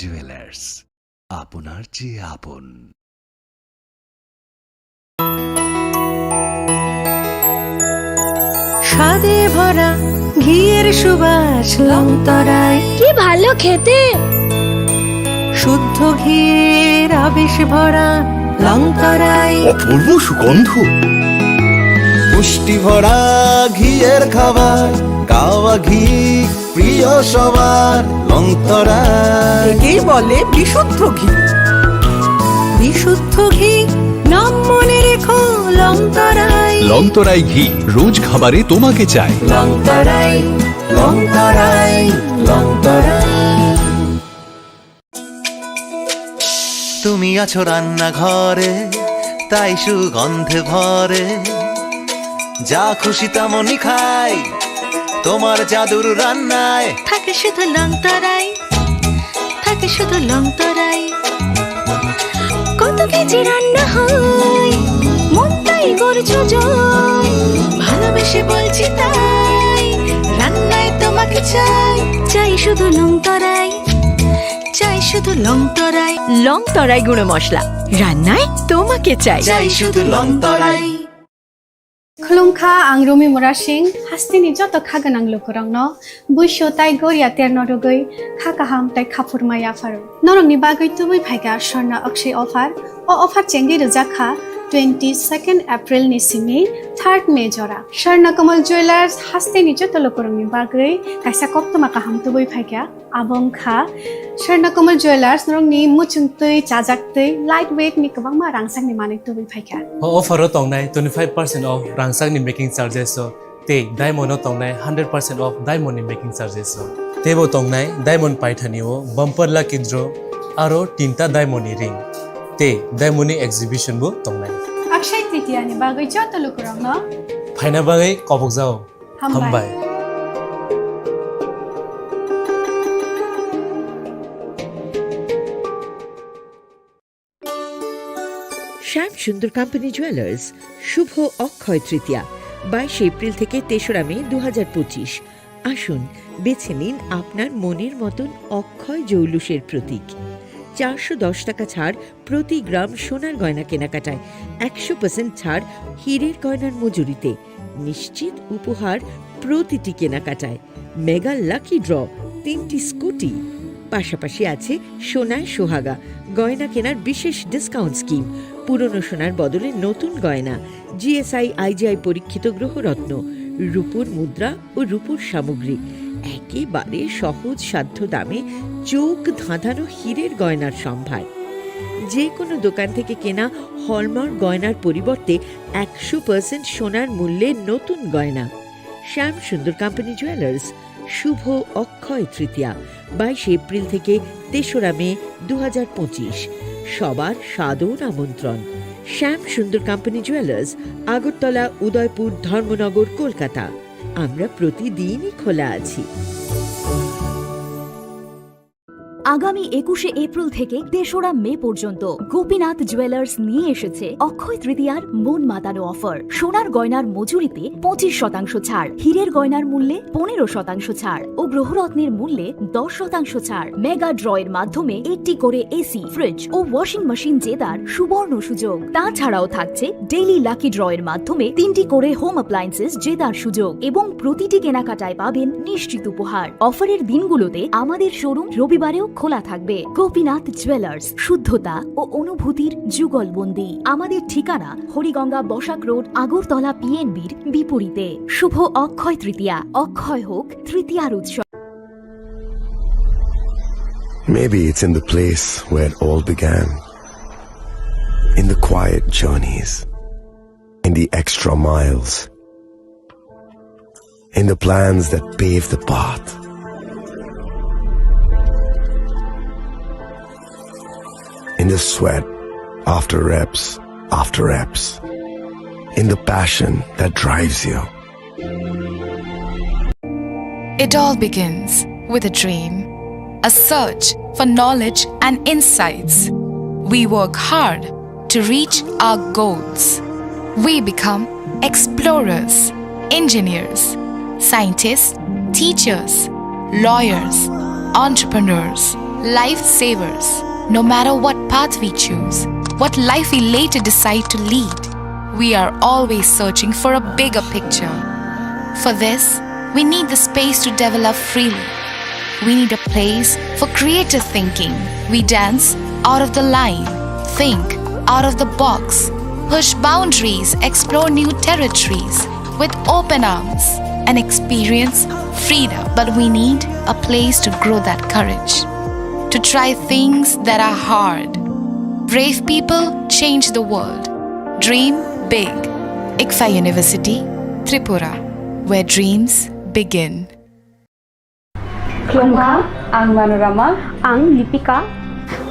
Jewellers, আপনার চেয়ে আপন। স্বাদে ভরা ঘিয়ের সুবাস লংতরায়, কি ভালো খেতে। শুদ্ধ ঘিয়ের আবেশ ভরা লংতরায়, অপূর্ব সুগন্ধ, পুষ্টি ভরা ঘিয়ের খাবার, গাওয়া ঘি প্রিয় সবার লংতরা। একেই বলে বিশুদ্ধ ঘি। বিশুদ্ধ ঘি নাম মনে রেখো লংতরায়। লংতরাই ঘি রোজ খাবারে তোমাকে চাই। লংতরায়, লংতরায়, লংতরায়। তুমি আছো রান্নাঘরে, তাই সুগন্ধে ভরে, যা খুশি তেমনই খাই তোমার জাদুর রান্নায়। থাকে শুধু লংতরায়, থাকে শুধু লংতরায়। কত কেজি রান্না হয়, মন তাই করছো জয়। ভালোবেসে বলছি তাই, রান্নায় তোমাকে চাই। চাই শুধু লংতরায়, চাই শুধু লংতরায়। লংতরাই গুঁড়ো মশলা, রান্নায় তোমাকে চাই। চাই শুধু লংতরায়। खुलुमखा आं रमि मुरासिं हास्तिनि जत खागोनां लोगोरांनो बुइसो ताइ गरिया तेरनो रगै खाकाहाम ताइ खाफुरमाय आफारो नरंनि बागै तुबै फाइगा स्वर्णा अक्षय अफार ओ अफार चेंगि रजाखा 22 एप्रिल नि सिमि 3 मे जरा स्वर्णा कमल ज्वेलर्स हास्तिनि जत लोगोरांनि बागै काइसा कप्तमा काहाम तुबै फाइगा आबंखा स्वर्णा कमल ज्वेलर्स नरंनि मुचुंतै चाजाक्तै लाइट वेट नि गोबांमा रांसांनि माने तुबै फाइगा ऑफर तंगनाय 25% ऑफ रांसांनि मेकिंग चार्जेस ते डायमंड तंगनाय 100% ऑफ डायमंड मेकिंग चार्जेस तेबो तंगनाय डायमंड पाइथानिओ बम्पर लाकी ड्र आरो तीनटा डायमंड रिंग ते डायमंड एग्जिबिशन बो तंगनाय अक्षय तृतीया नि बागै जत लोगोरांनो फाइना बागै कबक जाओ हामबाय। শ্যাম সুন্দর কোম্পানি জুয়েলার্স শুভ অক্ষয় তৃতীয়া 22 এপ্রিল থেকে 3রা মে 2025। আসুন বেছে নিন আপনার মনের মতন অক্ষয় জৌলুসের প্রতীক। 410 টাকা ছাড় প্রতি গ্রাম সোনার গয়না কেনাকাটায়, 100% ছাড় হীরের গয়নার মজুরিতে, নিশ্চিত উপহার প্রতিটি কেনাকাটায়, মেগা লাকি ড্র 3টি স্কুটি, পাশাপাশি আছে সোনায় সোহাগা গয়না কেনার বিশেষ ডিসকাউন্ট স্কিম, পুরনো সোনার বদলে নতুন গয়না, জিএসআই আইজিআই পরীক্ষিত গ্রহরত্ন, রূপোর মুদ্রা ও রূপোর সামগ্রী, একেবারে সহজ সাধ্য দামে চোখ ধাঁধানো হীরের গয়নার সম্ভার। যে কোনো দোকান থেকে কেনা হলমার্ক গয়নার পরিবর্তে 100% সোনার মূল্যে নতুন গয়না। শ্যাম সুন্দর কোম্পানি জুয়েলার্স শুভ অক্ষয় তৃতীয়া 22 এপ্রিল থেকে 3রা মে 2025। সবার সাদর আমন্ত্রণ। শ্যাম সুন্দর কোম্পানি জুয়েলার্স, আগরতলা, উদয়পুর, ধর্মনগর, কলকাতা। আমরা প্রতিদিনই খোলা আছি। আগামী 21 এপ্রিল থেকে 3রা মে পর্যন্ত গোপীনাথ জুয়েলার্স নিয়ে এসেছে অক্ষয় তৃতীয়ার মন মাতানো অফার। সোনার গয়নার মজুরিতে 25% ছাড়, হীরের গয়নার মূল্যে 15% ছাড় ও গ্রহরত্নের মূল্যে 10% ছাড়। মেগা ড্রয়ের মাধ্যমে 8টি করে এসি, ফ্রিজ ও ওয়াশিং মেশিন জেতার সুবর্ণ সুযোগ। তাছাড়াও থাকছে ডেইলি লাকি ড্রয়ের মাধ্যমে 3টি করে হোম অ্যাপ্লায়েন্সেস জেতার সুযোগ এবং প্রতিটি কেনাকাটায় পাবেন নিশ্চিত উপহার। অফারের দিনগুলোতে আমাদের শোরুম রবিবারেও খোলা থাকবে। গোপীনাথ জুয়েলার্স, শুদ্ধতা ও অনুভূতির যুগলবন্দি। আমাদের ঠিকানা হরিগঙ্গা বসাক রোড, আগরতলা পিএনবির বিপরীতে। শুভ অক্ষয় তৃতীয়া, অক্ষয় হোক তৃতীয়ার উৎসব। Maybe it's in the place where it all began, in the quiet journeys, in the extra miles, in the plans that pave the path. In the sweat after reps, in the passion that drives you. It all begins with a dream, a search for knowledge and insights. We work hard to reach our goals. We become explorers, engineers, scientists, teachers, lawyers, entrepreneurs, lifesavers. No matter what path we choose, what life we later decide to lead, we are always searching for a bigger picture. For this, we need the space to develop freely. We need a place for creative thinking. We dance out of the line, think out of the box, push boundaries, explore new territories with open arms and experience freedom. But we need a place to grow that courage, to try things that are hard. Brave people change the world. Dream big. ICFA University, Tripura, where dreams begin. Klongka, ang Manorama, ang Lipika.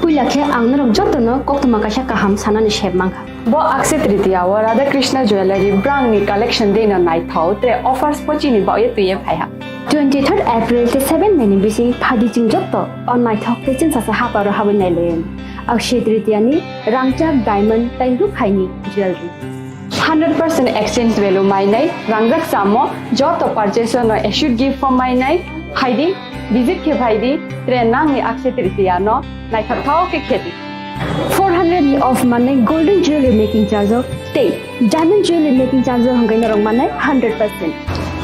Pulakhe ang narok jotono koktuma kasha kaham sanani shebmangka. Bo Akshaya Tritiya wa Radha Krishna Jewelry brand ni collection dena nai thau tre offers pochi ni ba ye tuye phaiha. 23rd April te 7 meni bisi phadi jing jotto on my thok te chin sa ha paro habin nai len. Akshaya Tritiya ni rangchak diamond tai ru khaini jewelry. 100% exchange value mai nai rangrak samo joto purchase no should give for mai nai haidi visit ke bhaidi tre nang ni Akshaya Tritiya no nai thau ke kheti. 400 of money golden jewelry making charge of te diamond jewelry making charge hangai na rong manai 100%.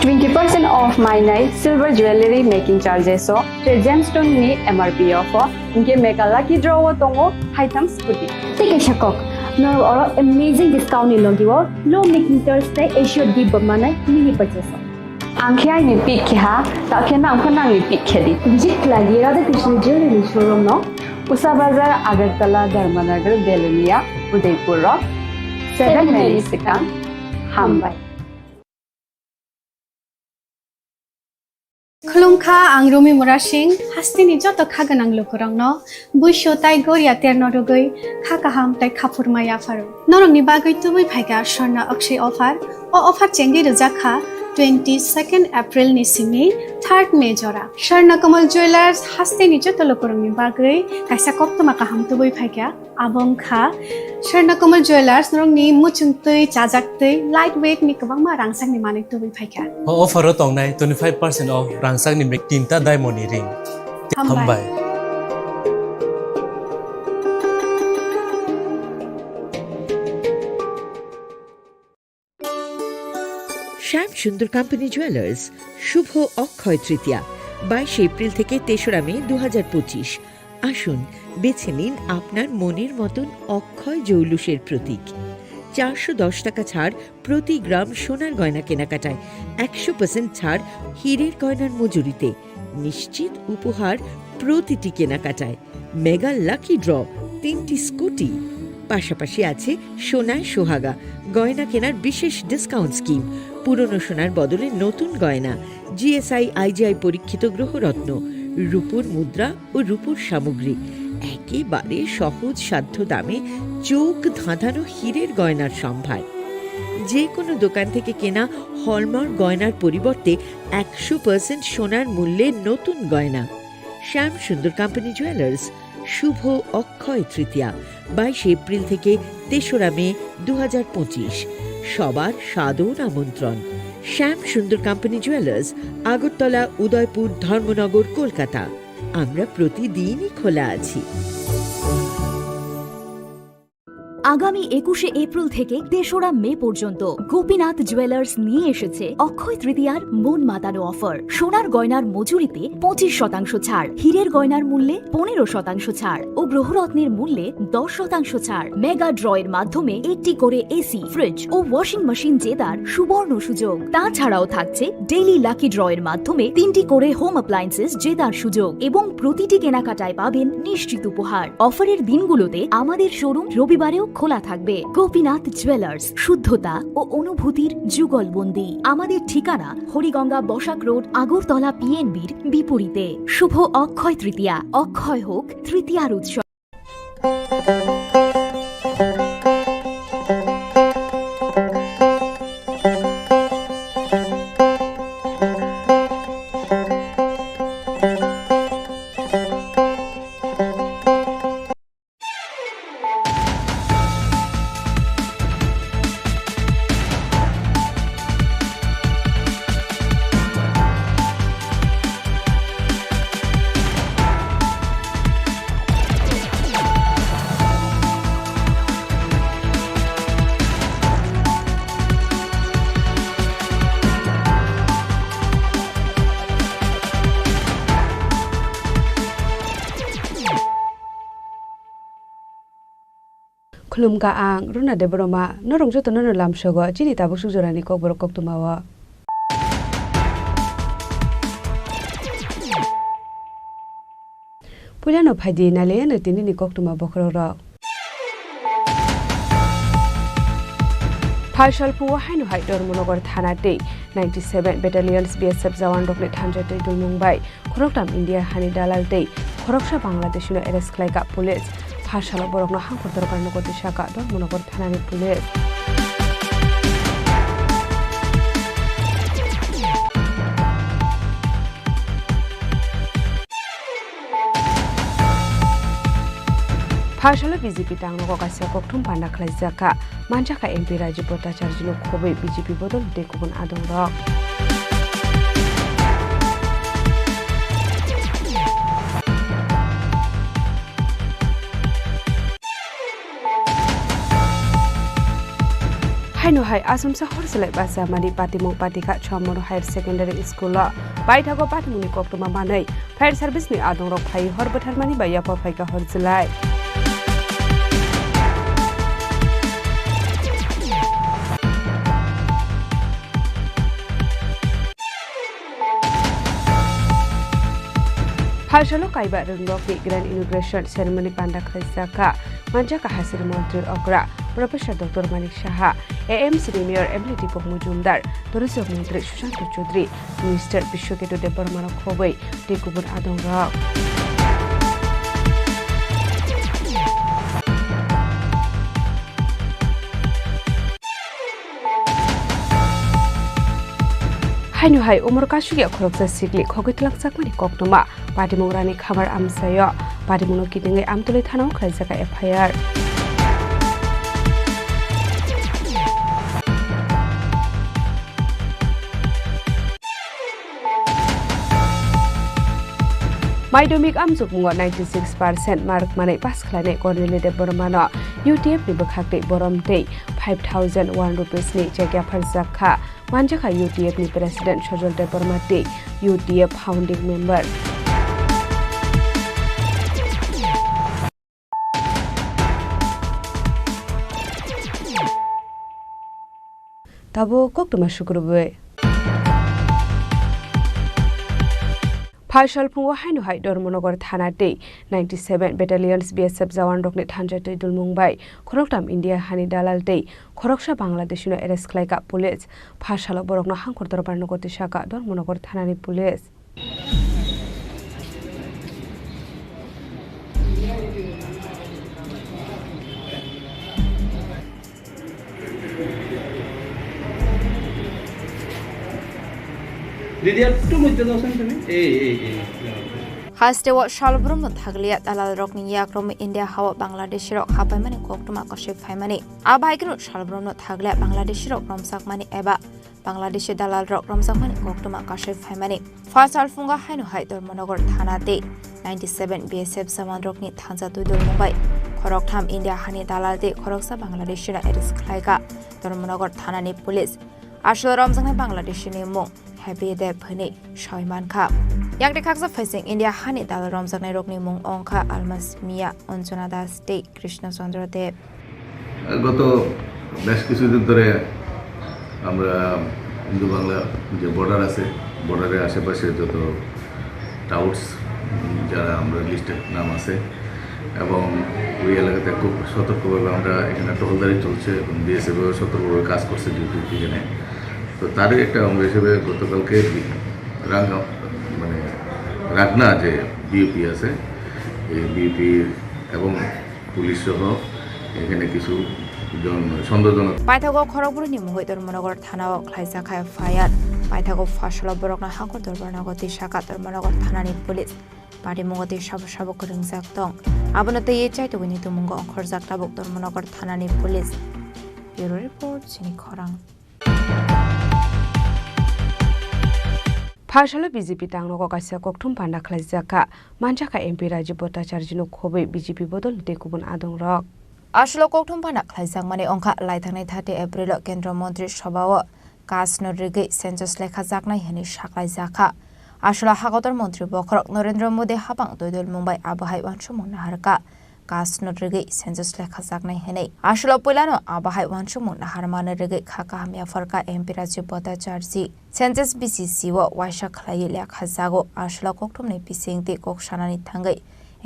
20% off my night silver jewelry making charges so tre gemstone ni MRP offer inke mega lucky draw tongo item scooty. Take a shakok. No or amazing discount ni logiwo low making charge te assured give manai mini purchase. Angkhya ni pick kha ta khena angkhana ni pick khedi. Visit lagi Radha Krishna jewelry showroom no Usa Bazar Agartala Dharmanagar Belunia Udaipur Rock 7 Sikang Hambai. Khulungkha ang Rumi Murashing hastini joto khaganang lukurang no buisho tai goria terno rogoi khakaham tai khapurmaya faru norong ni bagoi tubui phaiga shorna akshay offer o offer chengi rujakha 22nd April ni simi 3rd May jora Sharna Kamal Jewelers hastini joto lukurang ni bagoi kaisa koktoma kaham tubui phaiga abong kha Sharna Kamal Jewelers norong ni muchungtui chajaktui lightweight ni kabangma rangsang ni manik tubui phaiga offer tong nai 25% off rangsang ni make tinta diamond ni ring. Hambai. Shyam Sundar company jewellers Shubho Akshaya Tritiya 22 April থেকে 3রা মে 2025। আসুন বেছে নিন আপনার মনের মতন অক্ষয় জৌলুসের প্রতীক। 410 টাকা ছাড় প্রতি গ্রাম সোনার গয়না কেনাকাটায়, 100% ছাড় হীরের গয়নার মজুরিতে, নিশ্চিত উপহার প্রতিটি কেনাকাটায়, মেগা লাকি ড্র 3টি স্কুটি। পাশাপাশি আছে সোনায় সোহাগা গয়না কেনার বিশেষ ডিসকাউন্ট স্কিম, পুরনো সোনার বদলে নতুন গয়না, জিএসআই আইজিআই পরীক্ষিত গ্রহরত্ন, রূপোর মুদ্রা ও রূপোর সামগ্রী, একেবারে সহজ সাধ্য দামে চোখ ধাঁধানো হীরের গয়নার সম্ভার। যে কোনো দোকান থেকে কেনা হলমার্ক গয়নার পরিবর্তে 100% সোনার মূল্যে নতুন গয়না। শ্যাম সুন্দর কোম্পানি জুয়েলার্স শুভ অক্ষয় তৃতীয়া 22 এপ্রিল থেকে 3রা মে 2025। সবার সাদর আমন্ত্রণ। শ্যাম সুন্দর কোম্পানি জুয়েলার্স, আগরতলা, উদয়পুর, ধর্মনগর, কলকাতা। আমরা প্রতিদিনই খোলা আছি। আগামী 21শে এপ্রিল থেকে 3রা মে পর্যন্ত গোপীনাথ জুয়েলার্স নিয়ে এসেছে অক্ষয় তৃতীয়ার মন মাতানো অফার। সোনার গয়নার মজুরিতে 25% ছাড়, হীরের গয়নার মূল্যে 15% ছাড় ও গ্রহরত্নের মূল্যে 10% ছাড়। মেগা ড্রয়ের মাধ্যমে একটি করে এসি, ফ্রিজ ও ওয়াশিং মেশিন জেতার সুবর্ণ সুযোগ। তাছাড়াও থাকছে ডেইলি লাকি ড্রয়ের মাধ্যমে 3টি করে হোম অ্যাপ্লায়েন্সেস জেতার সুযোগ এবং প্রতিটি কেনাকাটায় পাবেন নিশ্চিত উপহার। অফারের দিনগুলোতে আমাদের শোরুম রবিবারেও খোলা থাকবে। গোপীনাথ জুয়েলার্স, শুদ্ধতা ও অনুভূতির যুগলবন্দি। আমাদের ঠিকানা হরিগঙ্গা বসাক রোড, আগরতলা পিএনবির বিপরীতে। শুভ অক্ষয় তৃতীয়া, অক্ষয় হোক তৃতীয়ার উৎসব। खुलुमगा आं रुना देबरमा नरं जतो नन लामसगो चिनि ताबो सुजरानि कक बरक कक तुमावा पुलानो फाइदि नाले न तिनि कक तुमा बखरो र फाइसालपुवा हाइनो हाइ धर्मनगर थाना दै 97 बेटालियन्स बीएसएफ जवान रकले थांजा दै दुलमुंबाय खरकटाम इन्डिया हानि दालाल दै खरकसा बांलादेशनो एरेस्ट खालायगा पुलिस फाइसाल बरकनो हांखर दरकार नगति शाखा धर्मनगर थानानि पुलिस फाइसाल बीजेपी टांगनो कासिया कक्थुम पान्डा खलाइजाका मानजाका एमपी राजीव भट्टाचार्यनो खबै बीजेपी बदल देखुबन आदं रक हाइनो हाइ आसमसा हरसलाइ बासा मानि पातिमौ पातिका छमरो हायर सेकेन्डारि स्कुल बाइथागो पातिमुनि कक्टमा मानै फायर सर्भिसनि आदं रक फाइ हरबथार मानि बाया पफाइका हरजलाइ फाइसालो काइबा रंगोकि ग्रैंड इनॉग्रेशन सेरेमनी पांडा खलाइजाका मानजाका हासिर मन्त्री अग्रा professor doctor Manik Saha AMC mayor एमएलटी मुजुमदार टुरिज्म मन्त्री सुशांत चौधरी मिनिस्टर विश्वकेतु देबबर्मा खबै टेकुबन आदं रक हाइनो हाइ उमर कासुगिया खरकसा सिगलि खगैतलाक साकमानि कक्टमा पाटिमुंरानि खामार आमसायो पाटिमुंनो किदिङै आमतलै थानाव खलाइजाका एफआईआर माध्यमिक आमजुगमुङा 96% मार्क मानै पास खालायनाय कर्नेले देबबर्मानो यूटीएफ नि बखागदै बरमदै 5001 रुपिसनि जायगा फरजाखा मानजाखा यूटीएफ नि प्रेसिडेंट सजल देबबर्मा दै यूटीएफ फाउंडिंग मेंबर तबो कक्टमा शुक्रबार फाइसालपुवा हाइनो हाइ धर्मनगर थाना दै 97 बेटालियन्स बीएसएफ जवान रकले थांजा दै दुलमुंबाय खरकटाम इन्डिया हानि दालाल दै खरकसा बांलादेशनो एरेस्ट खालायगा पुलिस फाइसाल बरकनो हांखर दरबार नगति शाखा धर्मनगर थानानि police Hastewa shalbrum thaglia dalal rokni yakrom India hawa Bangladesh rok hapaimani koktuma kashif faimani abaikru shalbrum thaglia Bangladesh rok romsak mani eba Bangladesh dalal rok romsak mani koktuma kashif faimani fasal funga hainu hai dormonogor thanate 97 BSF saman rokni thanza tudul mumbai khorok tham India hani dalal de khoroksa Bangladesh ra eris khlaiga dormonogor thanani police ashlo romsak Bangladesh ni mung Happy Day Phani Shoiman Kha Yang Dekaksa facing India Hani Dal Romsak Nai Rokni Mung Ongkha Almas Mia Anjana Das Day Krishna Chandra Dev গত বেশ কিছুদিন ধরে আমরা হিন্দু বাংলা যে border আছে বর্ডারের আশেপাশে যত টাউটস যারা আমরা লিস্টের নাম আছে এবং ওই এলাকাতে খুব সতর্কভাবে আমরা এখানে টহলদারি চলছে এবং বিএসএফও সতর্কভাবে কাজ করছে ডিউটি এখানে তো তারই একটা অঙ্গ হিসেবে গতকালকে রাগনা যে বিউপি আছে এই বিউপি এবং পুলিশ সহ এখানে কিছু সন্দেহজনক পাইথাগো খড়গপুরনি মুহৈ ধর্মনগর থানাও খাইজাখা ফায়ার পাইথাগো ফাসল বরকনা হাকর দরবারনগতি শাখা ধর্মনগর থানানি পুলিশ পাটি মুগতি সাব করিংজাক দং আবনতে এই চাইতো বিনিত মুঙ্গ অখর জাকটাবক ধর্মনগর থানানি পুলিশ ব্যুরো রিপোর্ট চিনি খরাং फाइसाल बीजेपी टांगनो कासिया कक्थुम पान्डा खलाइजाका मानजाका एमपी राजीव भट्टाचार्यनो खबै बीजेपी बदल देखुबन आदं रक आशलो कक्थुम पान्डा खलाइजाक माने अंखा लाइथांनाय 30 एप्रिल केन्द्र मन्त्री सभाव कासनो रिगै सेन्सस लेखा जाकनाय हनि साख्लाइजाका आशला हागतर मन्त्री बखरक नरेन्द्र मोदी हाबां दोदल मुम्बाइ आबहाय वानसुमन हारका कास्ट न रगै सेंसस लेखा जागनाय हेनै आसलो पहिलानो आबाहाय वानसुमु नाहारमानो रगै खाका हामिया फरका एमपी राज्य भट्टाचार्य सेंसस बीसीसी व वाइसा खलायै लेखा जागो आसलो कोकथुमनि पिसिंति कोकसानानि थांगै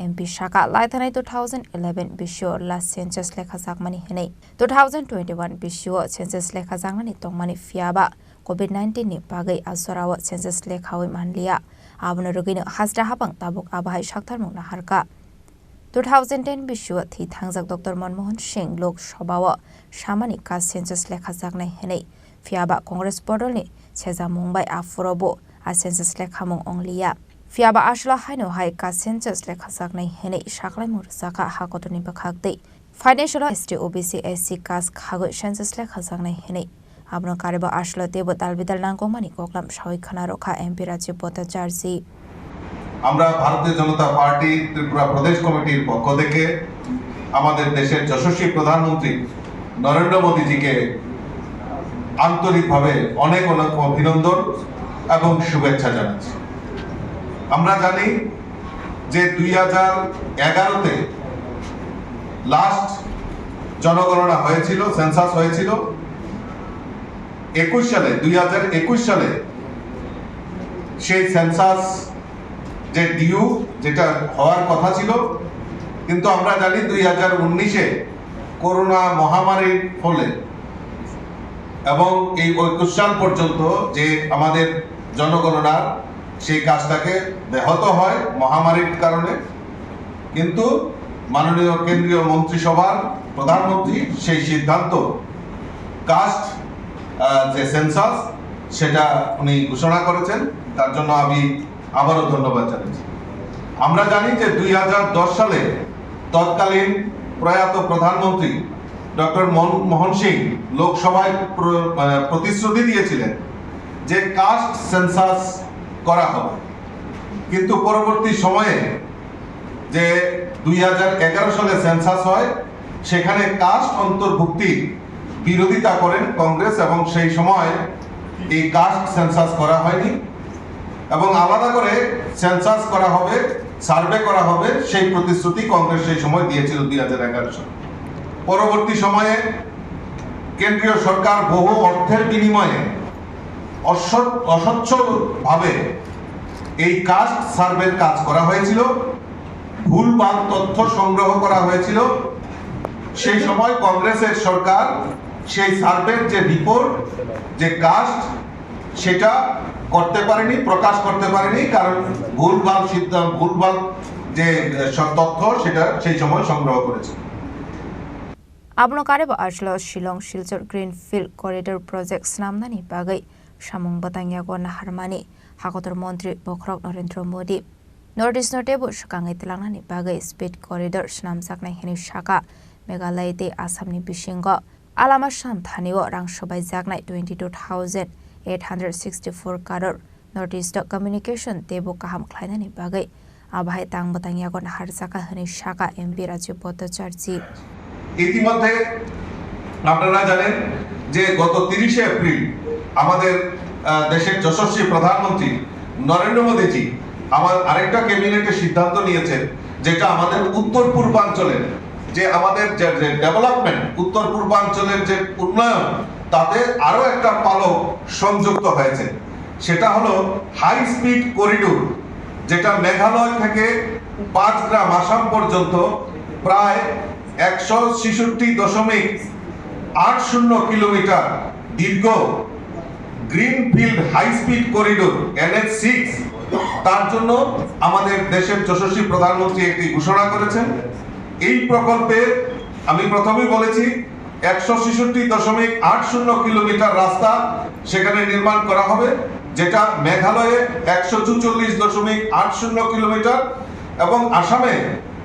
एमपी शाखा लाइथानाय 2011 बिशो ला सेंसस लेखा जागमानि हेनै 2021 बिशो सेंसस लेखा जागनानि तंमानि फियाबा कोविड-19 नि बागै आजराव सेंसस लेखावै मानलिया आबनो रगैनो हाजरा हाबां ताबुक आबाहाय साक्थारमुं नाहारका 2010 बिशो थि थांजाक डॉक्टर मनमोहन सिंह लोक सभाव सामानि का सेंसस लेखा जागनाय हेनै फियाबा कांग्रेस बदलनि सेजा मुंबाई आफुरबो आ सेंसस लेखामुं अंलिया फियाबा आसला हायनो हाय का सेंसस लेखा जागनाय हेनै साखलाय मुरजाका हाकतनि बखागदै financial ST OBC SC caste खागो सेंसस लेखा जागनाय हेनै आबनो कारेबा आसला देबो तालबिदाल नांगौमानि कोकलाम सावै खाना रखा एमपी राज्य भट्टाचार्य আমরা ভারতীয় জনতা পার্টি ত্রিপুরা প্রদেশ কমিটির পক্ষ থেকে আমাদের দেশের যশস্বী প্রধানমন্ত্রী নরেন্দ্র মোদীজিকে আন্তরিকভাবে অনেক অনেক অভিনন্দন এবং শুভেচ্ছা জানাচ্ছি। আমরা জানি যে 2011 তে লাস্ট জনগণনা হয়েছিল, সেন্সাস হয়েছিল। 2021 সালে সেই সেন্সাস যে ডিউ যেটা হওয়ার কথা ছিল, কিন্তু আমরা জানি 2019-এ করোনা মহামারীর ফলে এবং এই 21 সাল পর্যন্ত যে আমাদের জনগণনার সেই কাজটাকে ব্যাহত হয় মহামারীর কারণে। কিন্তু মাননীয় কেন্দ্রীয় মন্ত্রিসভার প্রধানমন্ত্রী সেই সিদ্ধান্ত কাস্ট যে সেন্সাস সেটা উনি ঘোষণা করেছেন, তার জন্য আমি আবারও ধন্যবাদ জানাচ্ছি। আমরা জানি যে 2010 সালে তৎকালীন প্রয়াত প্রধানমন্ত্রী ডক্টর মনমোহন সিং লোকসভায় প্রতিশ্রুতি দিয়েছিলেন যে কাস্ট সেন্সাস করা হবে, কিন্তু পরবর্তী সময়ে যে 2011 সালে সেন্সাস হয় সেখানে কাস্ট অন্তর্ভুক্তি বিরোধিতা করেন কংগ্রেস এবং সেই সময় এই কাস্ট সেন্সাস করা হয়নি এবং আলাদা করে সেন্সাস করা হবে, সার্ভে করা হবে, সেই প্রতিশ্রুতি কংগ্রেস সেই সময় দিয়েছিল 2011 সালে। পরবর্তী সময়ে কেন্দ্রীয় সরকার বহু অর্থের বিনিময়ে অস্বচ্ছভাবে এই কাস্ট সার্ভের কাজ করা হয়েছিল, ভুলভাল তথ্য সংগ্রহ করা হয়েছিল। সেই সময় কংগ্রেসের সরকার সেই সার্ভের যে রিপোর্ট, যে কাস্ট, সেটা করতে পারেনি, প্রকাশ করতে পারেনি, কারণ ভুলভাল সিদ্ধান্ত, ভুলভাল যে তথ্য সেটা সেই সময় সংগ্রহ করেছে। आबनो कारेबो आसलो Shillong Silchar greenfield corridor project नामनानि बागै सामुं बतांगियागो नाहारमानि हाकतर मन्त्री बख्रक नरेन्द्र मोदी नर्थ इस्ट नोटेबो सुकाङै तलांनानि बागै स्पीड करिडोर नामजाकनाय हेनि शाखा मेघालय ते आसामनि बिसिंग आलामा सामथानिओ रां सबाय जागनाय 22,864 करोड़ नर्थ इस्ट कम्युनिकेशन तेबो काहाम ख्लायनानि बागै आबाहाय तां बतांगियागो नाहारजाका हेनि शाखा एमपी राज्य भट्टाचार्य ইতিমধ্যে আপনারা জানেন যে গত 30 এপ্রিল আমাদের দেশের যশস্বী প্রধানমন্ত্রী নরেন্দ্র মোদীজি আমার আরেকটা ক্যাবিনেটের সিদ্ধান্ত নিয়েছেন, যেটা আমাদের উত্তর পূর্বাঞ্চলের যে আমাদের যে ডেভেলপমেন্ট, উত্তর পূর্বাঞ্চলের যে উন্নয়ন, তাতে আরো একটা পালক সংযুক্ত হয়েছে। সেটা হলো হাই স্পিড করিডোর, যেটা মেঘালয় থেকে 5 গ্রাম আসাম পর্যন্ত প্রায় 166.80 কিলোমিটার দীর্ঘ greenfield high speed corridor NH6, তার জন্য আমাদের দেশের যশস্বী প্রধানমন্ত্রী একটি ঘোষণা করেছেন। এই প্রকল্পে আমি প্রথমেই বলেছি 166.80 কিলোমিটার রাস্তা সেখানে নির্মাণ করা হবে, যেটা মেঘালয়ে 144.80 কিলোমিটার এবং আসামে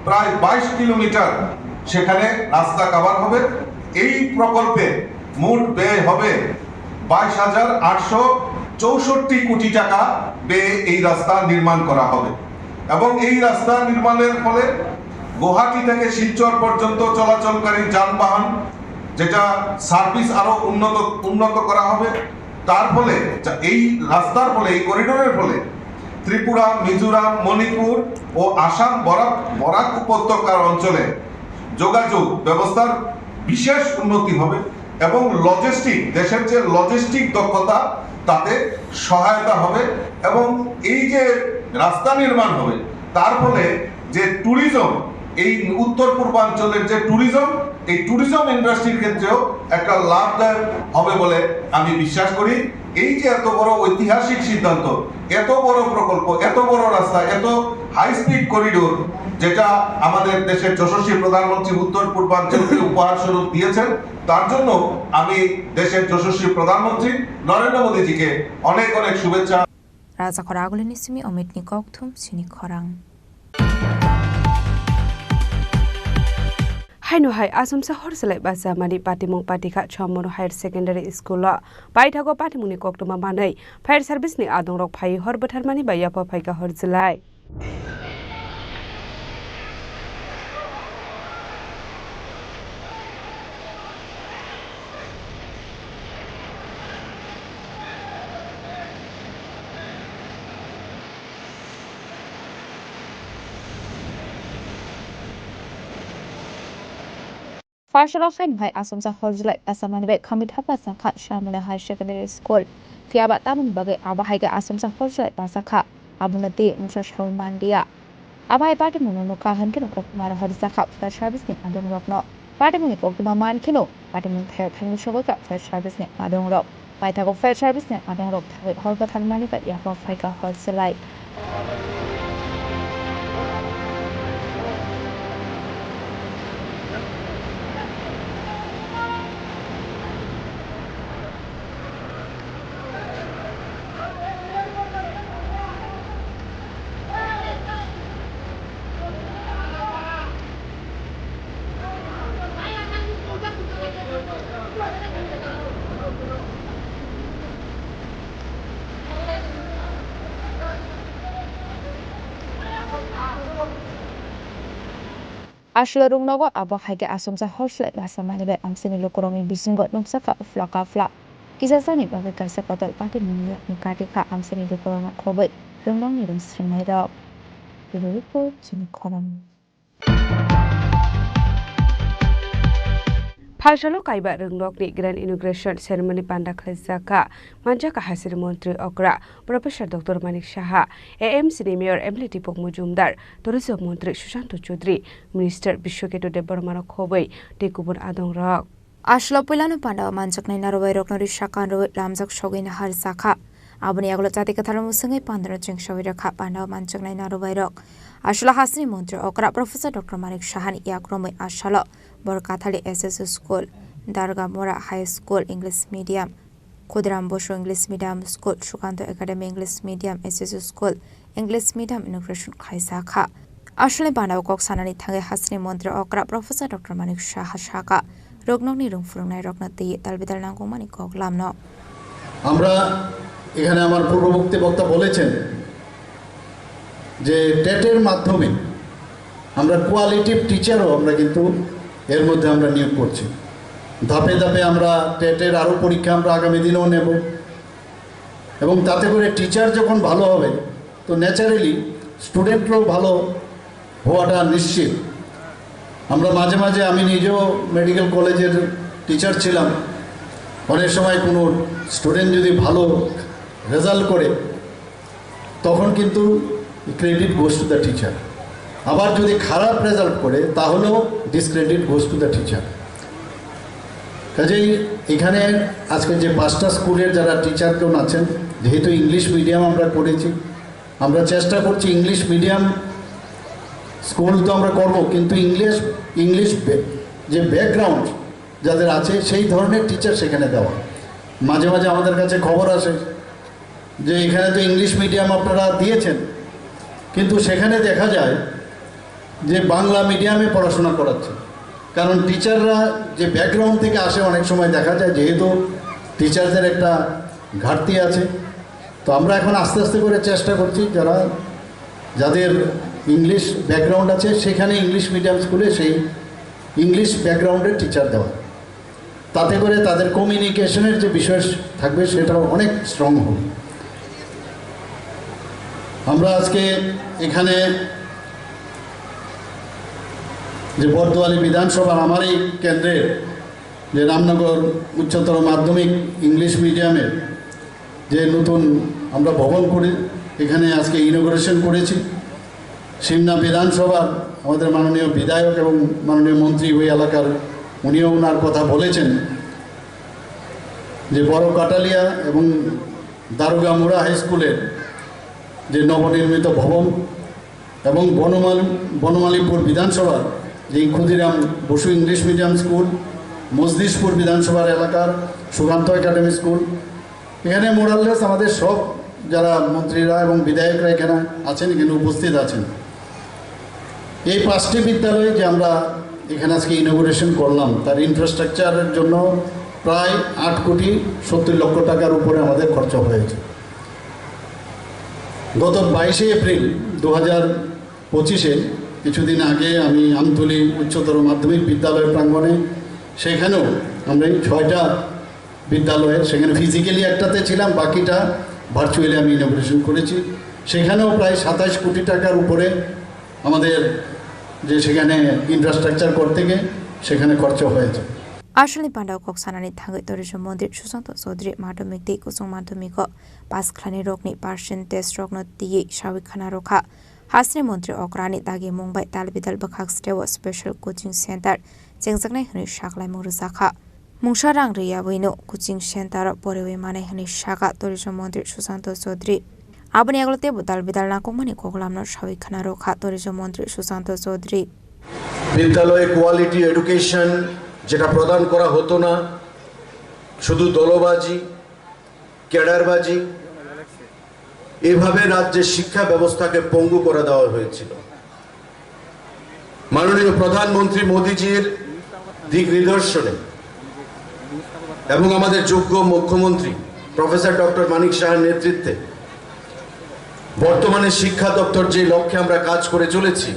প্রায় 22 কিলোমিটার সেখানে রাস্তা কভার হবে। এই প্রকল্পে মোট ব্যয় হবে 22,864 কোটি টাকা ব্যয়ে এই রাস্তা নির্মাণ করা হবে এবং এই রাস্তা নির্মাণের ফলে গুয়াহাটি থেকে শিলচর পর্যন্ত চলাচলকারী যানবাহন যেটা সার্ভিস আরো উন্নত করা হবে। তার ফলে এই রাস্তার ফলে, এই করিডোরের ফলে ত্রিপুরা, মিজোরাম, মণিপুর ও আসাম বরাক উপত্যকার অঞ্চলে যোগাযোগ ব্যবস্থার বিশেষ উন্নতি হবে এবং লজিস্টিক, দেশের যে লজিস্টিক দক্ষতা তাতে সহায়তা হবে এবং এই যে রাস্তা নির্মাণ হবে তার ফলে যে ট্যুরিজম, এই উত্তর পূর্বাঞ্চলের যে ট্যুরিজম, এই ট্যুরিজম ইন্ডাস্ট্রির ক্ষেত্রেও একটা লাভদায়ক হবে বলে আমি বিশ্বাস করি। এই যে এত বড় ঐতিহাসিক সিদ্ধান্ত, এত বড় প্রকল্প, এত বড় রাস্তা, এত হাই স্পিড করিডোর, যেটা আমাদের দেশের যশস্বী প্রধানমন্ত্রী উত্তর পূর্বাঞ্চলকে উপহার স্বরূপ দিয়েছেন, তার জন্য আমি দেশের যশস্বী প্রধানমন্ত্রী নরেন্দ্র মোদীজিকে অনেক অনেক শুভেচ্ছা। রাজা খরাগুলি নিসিমি অমিত নিকক থুম সিনি খরাং হাইনুহাই আসামসা হরসলাই বাসা মানি পাটিমুং পাটিখা ছমন হায়ার সেকেন্ডারি স্কুল বাইথাগো পাটিमुंनि कक्टमा मानै फायर सार्भिसनि आदंरक फाइ हरबथार मानि बायाफा फाइका हरजलाय Farshalofan by Asumsa Hozlek Asamanbe Kamitapa Sankat Shamala High Secondary School. Fiaba Tamun Bagai Abahaiga Asumsa Hozlek Basaka Abunati Musa Shawmandia. Abai Patimun Kahan Kino Mara Hodzaka Fresh Service in Adon Rock No. Patimun Okuma Man Kino, Patimun Hair Tanu Shawaka Fresh Service in Adon Rock. Baitago Fresh Service in Adon Rock with Horbat Mani but Yako Faika Hozlek. Ashlarung Nogo Abahaiga Asumsa Hozlek Asamanbe Amsini Lokoromi Bisingot Numsaka Flaka Flak. Kisasani Baga Sakatal Patimun Nikatika Amsini Lokoroma Kobe. Rumong Nidum Strimada. The report to Nicolam. फालसालो काइबा रंगनकनि grand inauguration ceremony पांडा खलेजाका मानजाका हासिर मंत्री अग्रा professor doctor Manik Saha AMC mayor MLT पक मुजुमदार टूरिज्म मंत्री सुशांत चौधरी मिनिस्टर विश्वकेतु देबबर्मा खोबै टेकुबुन आदं रक Ashlo Pilano Panda Manjakna Narway Rocknori Shakan Lamzak Shogin Har Saka. Abuni Aglo Tatika Talamusangi Pandra Jing Shavira Kap and Manjakna Narway Rock. Ashla Hasni Montre Okra Professor Dr. Manik Shahan Yakromi Ashalo Borkatali SS School, Darga Mora High School English Medium, Kudram Bosho English Medium School, Shukanto Academy English Medium SS School, English Medium Integration Kaisaka. Ashli Panda Kok Sanani Tangi Hasni Montre Okra Professor Dr. Manik Shaka. রোগনগ্নি রংফুরংনাই রকনাতে তালবিতাল নাঙ্গমানি কগলাম ন আমরা এখানে আমার পূর্ববর্তী বক্তা বলেছেন যে টেটের মাধ্যমে আমরা কোয়ালিটিভ টিচারও আমরা কিন্তু এর মধ্যে আমরা নিয়োগ করছি ধাপে ধাপে আমরা টেটের আরো পরীক্ষা আমরা আগামী দিনেও নেব এবং তাতে করে টিচার যখন ভালো হবে তো ন্যাচারালি স্টুডেন্টরাও ভালো হওয়াটা নিশ্চিত আমরা মাঝে মাঝে আমি নিজেও মেডিকেল কলেজের টিচার ছিলাম অনেক সময় কোনো স্টুডেন্ট যদি ভালো রেজাল্ট করে তখন কিন্তু credit goes to the teacher আবার যদি খারাপ রেজাল্ট করে তাহলেও discredit goes to the teacher কাজেই এখানে আজকে যে 5টা স্কুলের যারা টিচারগণ আছেন যেহেতু ইংলিশ মিডিয়াম আমরা করেছি আমরা চেষ্টা করছি ইংলিশ মিডিয়াম স্কুল তো আমরা করব কিন্তু ইংলিশ যে ব্যাকগ্রাউন্ড যাদের আছে সেই ধরনের টিচার সেখানে দেওয়া মাঝে মাঝে আমাদের কাছে খবর আসে যে এখানে তো ইংলিশ মিডিয়াম আপনারা দিয়েছেন কিন্তু সেখানে দেখা যায় যে বাংলা মিডিয়ামে পড়াশোনা করাচ্ছে কারণ টিচাররা যে ব্যাকগ্রাউন্ড থেকে আসে অনেক সময় দেখা যায় যেহেতু টিচারদের একটা ঘাটতি আছে তো আমরা এখন আস্তে আস্তে করে চেষ্টা করছি যাদের ইংলিশ ব্যাকগ্রাউন্ড আছে সেখানে ইংলিশ মিডিয়াম স্কুলে সেই ইংলিশ ব্যাকগ্রাউন্ডের টিচার দেওয়া তাতে করে তাদের কমিউনিকেশনের যে বিষয় থাকবে সেটাও অনেক স্ট্রং হবে আমরা আজকে এখানে যে বর্দোয়ালি বিধানসভার আমার এই কেন্দ্রের যে রামনগর উচ্চতর মাধ্যমিক ইংলিশ মিডিয়ামের যে নতুন আমরা ভবন করে এখানে আজকে ইনোগ্রেশন করেছি। সিমনা বিধানসভার আমাদের মাননীয় বিধায়ক এবং মাননীয় মন্ত্রী ওই এলাকার উনিও ওনার কথা বলেছেন যে বড় কাটালিয়া এবং দারুগামুড়া হাই স্কুলের যে নবনির্মিত ভবন এবং বনমালীপুর বিধানসভার যে Khudiram Bose English medium school, Majlishpur বিধানসভার এলাকার সুকান্ত একাডেমি স্কুল, এখানে মোরাললেস আমাদের সব যারা মন্ত্রীরা এবং বিধায়করা এখানে আছেন, এখানে উপস্থিত আছেন। এই 5টি বিদ্যালয়ে যে আমরা এখানে আজকে ইনোগ্রেশন করলাম তার ইনফ্রাস্ট্রাকচারের জন্য প্রায় 8,70,00,000 টাকার উপরে আমাদের খরচ হয়েছে। গত 22শে এপ্রিল 2025-এ কিছুদিন আগে আমি আমতলী উচ্চতর মাধ্যমিক বিদ্যালয়ের প্রাঙ্গণে সেখানেও আমরা এই 6টা বিদ্যালয়ের সেখানে ফিজিক্যালি একটাতে ছিলাম, বাকিটা ভার্চুয়ালি আমি ইনোগ্রেশন করেছি। সেখানেও প্রায় 27 কোটি টাকার উপরে আমাদের যে সেখানে ইনফ্রাস্ট্রাকচার করতে গিয়ে সেখানে খরচ হয়েছে। আসলে পান্ডাও কক্সানানি থাঙ্গৈ তরিজম মন্দির সুশান্ত চৌধুরী মাধ্যমিক তে কুসুম মাধ্যমিক পাস খানি রকনি পার্সেন্টেজ রকন দিয়ে সাবিক খানা রখা হাসনি মন্ত্রী অকরানি দাগে মুম্বাই তালবিদাল বখাক স্টেও স্পেশাল কোচিং সেন্টার চেংজাকনাই হনি সাকলাই মুরুজাখা মুংসা রাং রিয়াবৈনো কোচিং সেন্টার পরেওই মানাই হনি সাকা তরিজম মন্ত্রী সুশান্ত চৌধুরী আবনি আগলতে তালবিদাল নাকমানি কোগলামনো সাবিক খানা রখা তরিজম মন্ত্রী সুশান্ত চৌধুরী বিদ্যালয়ে কোয়ালিটি এডুকেশন যেটা প্রদান করা হতো না, শুধু দলবাজি, ক্যাডারবাজি, এভাবে রাজ্যের শিক্ষা ব্যবস্থাকে পঙ্গু করে দেওয়া হয়েছিল। মাননীয় প্রধানমন্ত্রী মোদীজির দিক নির্দেশনে এবং আমাদের যোগ্য মুখ্যমন্ত্রী প্রফেসর ডক্টর মানিক সাহার নেতৃত্বে বর্তমানে শিক্ষা দপ্তর যে লক্ষ্যে আমরা কাজ করে চলেছি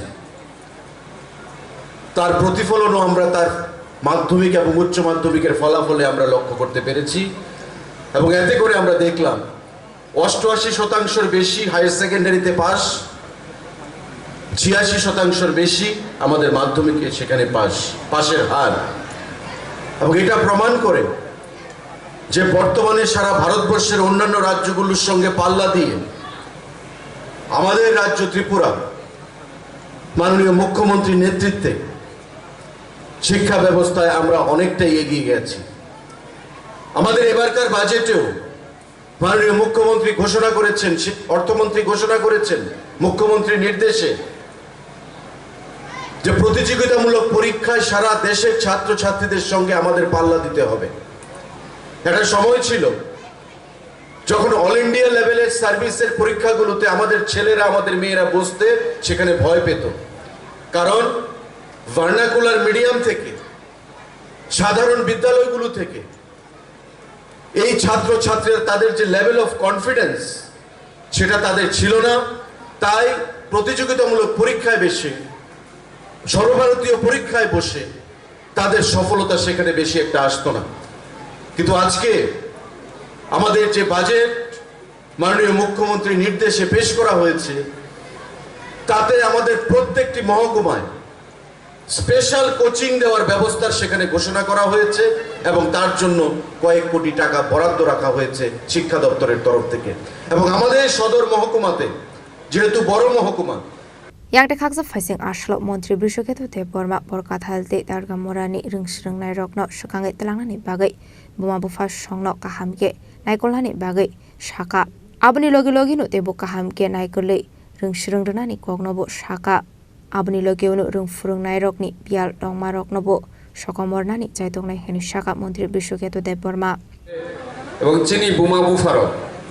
তার প্রতিফলনও আমরা তার মাধ্যমিক এবং উচ্চ মাধ্যমিকের ফলাফলে আমরা লক্ষ্য করতে পেরেছি। এবং এতে করে আমরা দেখলাম 88% বেশি হায়ার সেকেন্ডারিতে পাস, 86% বেশি আমাদের মাধ্যমিকে সেখানে পাশের হার। এবং এটা প্রমাণ করে যে বর্তমানে সারা ভারতবর্ষের অন্যান্য রাজ্যগুলোর সঙ্গে পাল্লা দিয়ে আমাদের রাজ্য ত্রিপুরা মাননীয় মুখ্যমন্ত্রীর নেতৃত্বে শিক্ষা ব্যবস্থায় আমরা অনেকটাই এগিয়ে গেছি। আমাদের এবারকার বাজেটেও মাননীয় মুখ্যমন্ত্রী ঘোষণা করেছেন, অর্থমন্ত্রী ঘোষণা করেছেন মুখ্যমন্ত্রীর নির্দেশে যে প্রতিযোগিতামূলক পরীক্ষায় সারা দেশের ছাত্রছাত্রীদের সঙ্গে আমাদের পাল্লা দিতে হবে। একটা সময় ছিল যখন অল ইন্ডিয়া লেভেলের সার্ভিসের পরীক্ষাগুলোতে আমাদের ছেলেরা আমাদের মেয়েরা বসতে সেখানে ভয় পেত, কারণ ভার্নাকুলার মিডিয়াম থেকে সাধারণ বিদ্যালয়গুলো থেকে এই ছাত্রছাত্রীরা তাদের যে লেভেল অফ কনফিডেন্স সেটা তাদের ছিল না। তাই প্রতিযোগিতামূলক পরীক্ষায় বসে, সর্বভারতীয় পরীক্ষায় বসে তাদের সফলতা সেখানে বেশি একটা আসতো না। কিন্তু আজকে আমাদের যে বাজেট মাননীয় মুখ্যমন্ত্রীর নির্দেশে পেশ করা হয়েছে তাতে আমাদের প্রত্যেকটি মহকুমায় স্পেশাল কোচিং দেওয়ার ব্যবস্থার সেখানে ঘোষণা করা হয়েছে এবং তার জন্য কয়েক কোটি টাকা বরাদ্দ রাখা হয়েছে শিক্ষা দপ্তরের তরফ থেকে। এবং আমাদের সদর মহকুমাতে যেহেতু বড় মহকুমা Yang de khaksa faising ashlo montri brishoketu te borma borkathalte darga morani ringsringnai rokno shukangai telangani bagai buma bufa shongno kahamke naikolani bagai shaka abni logi logi no te bu kahamke naikolei ringsringnani kokno bo shaka abni logi no rungfurungnai rokni pial dongma rokno bo shokomornani chaitongnai heni shaka montri brishoketu te borma এবং চিনি বুমা বুফারো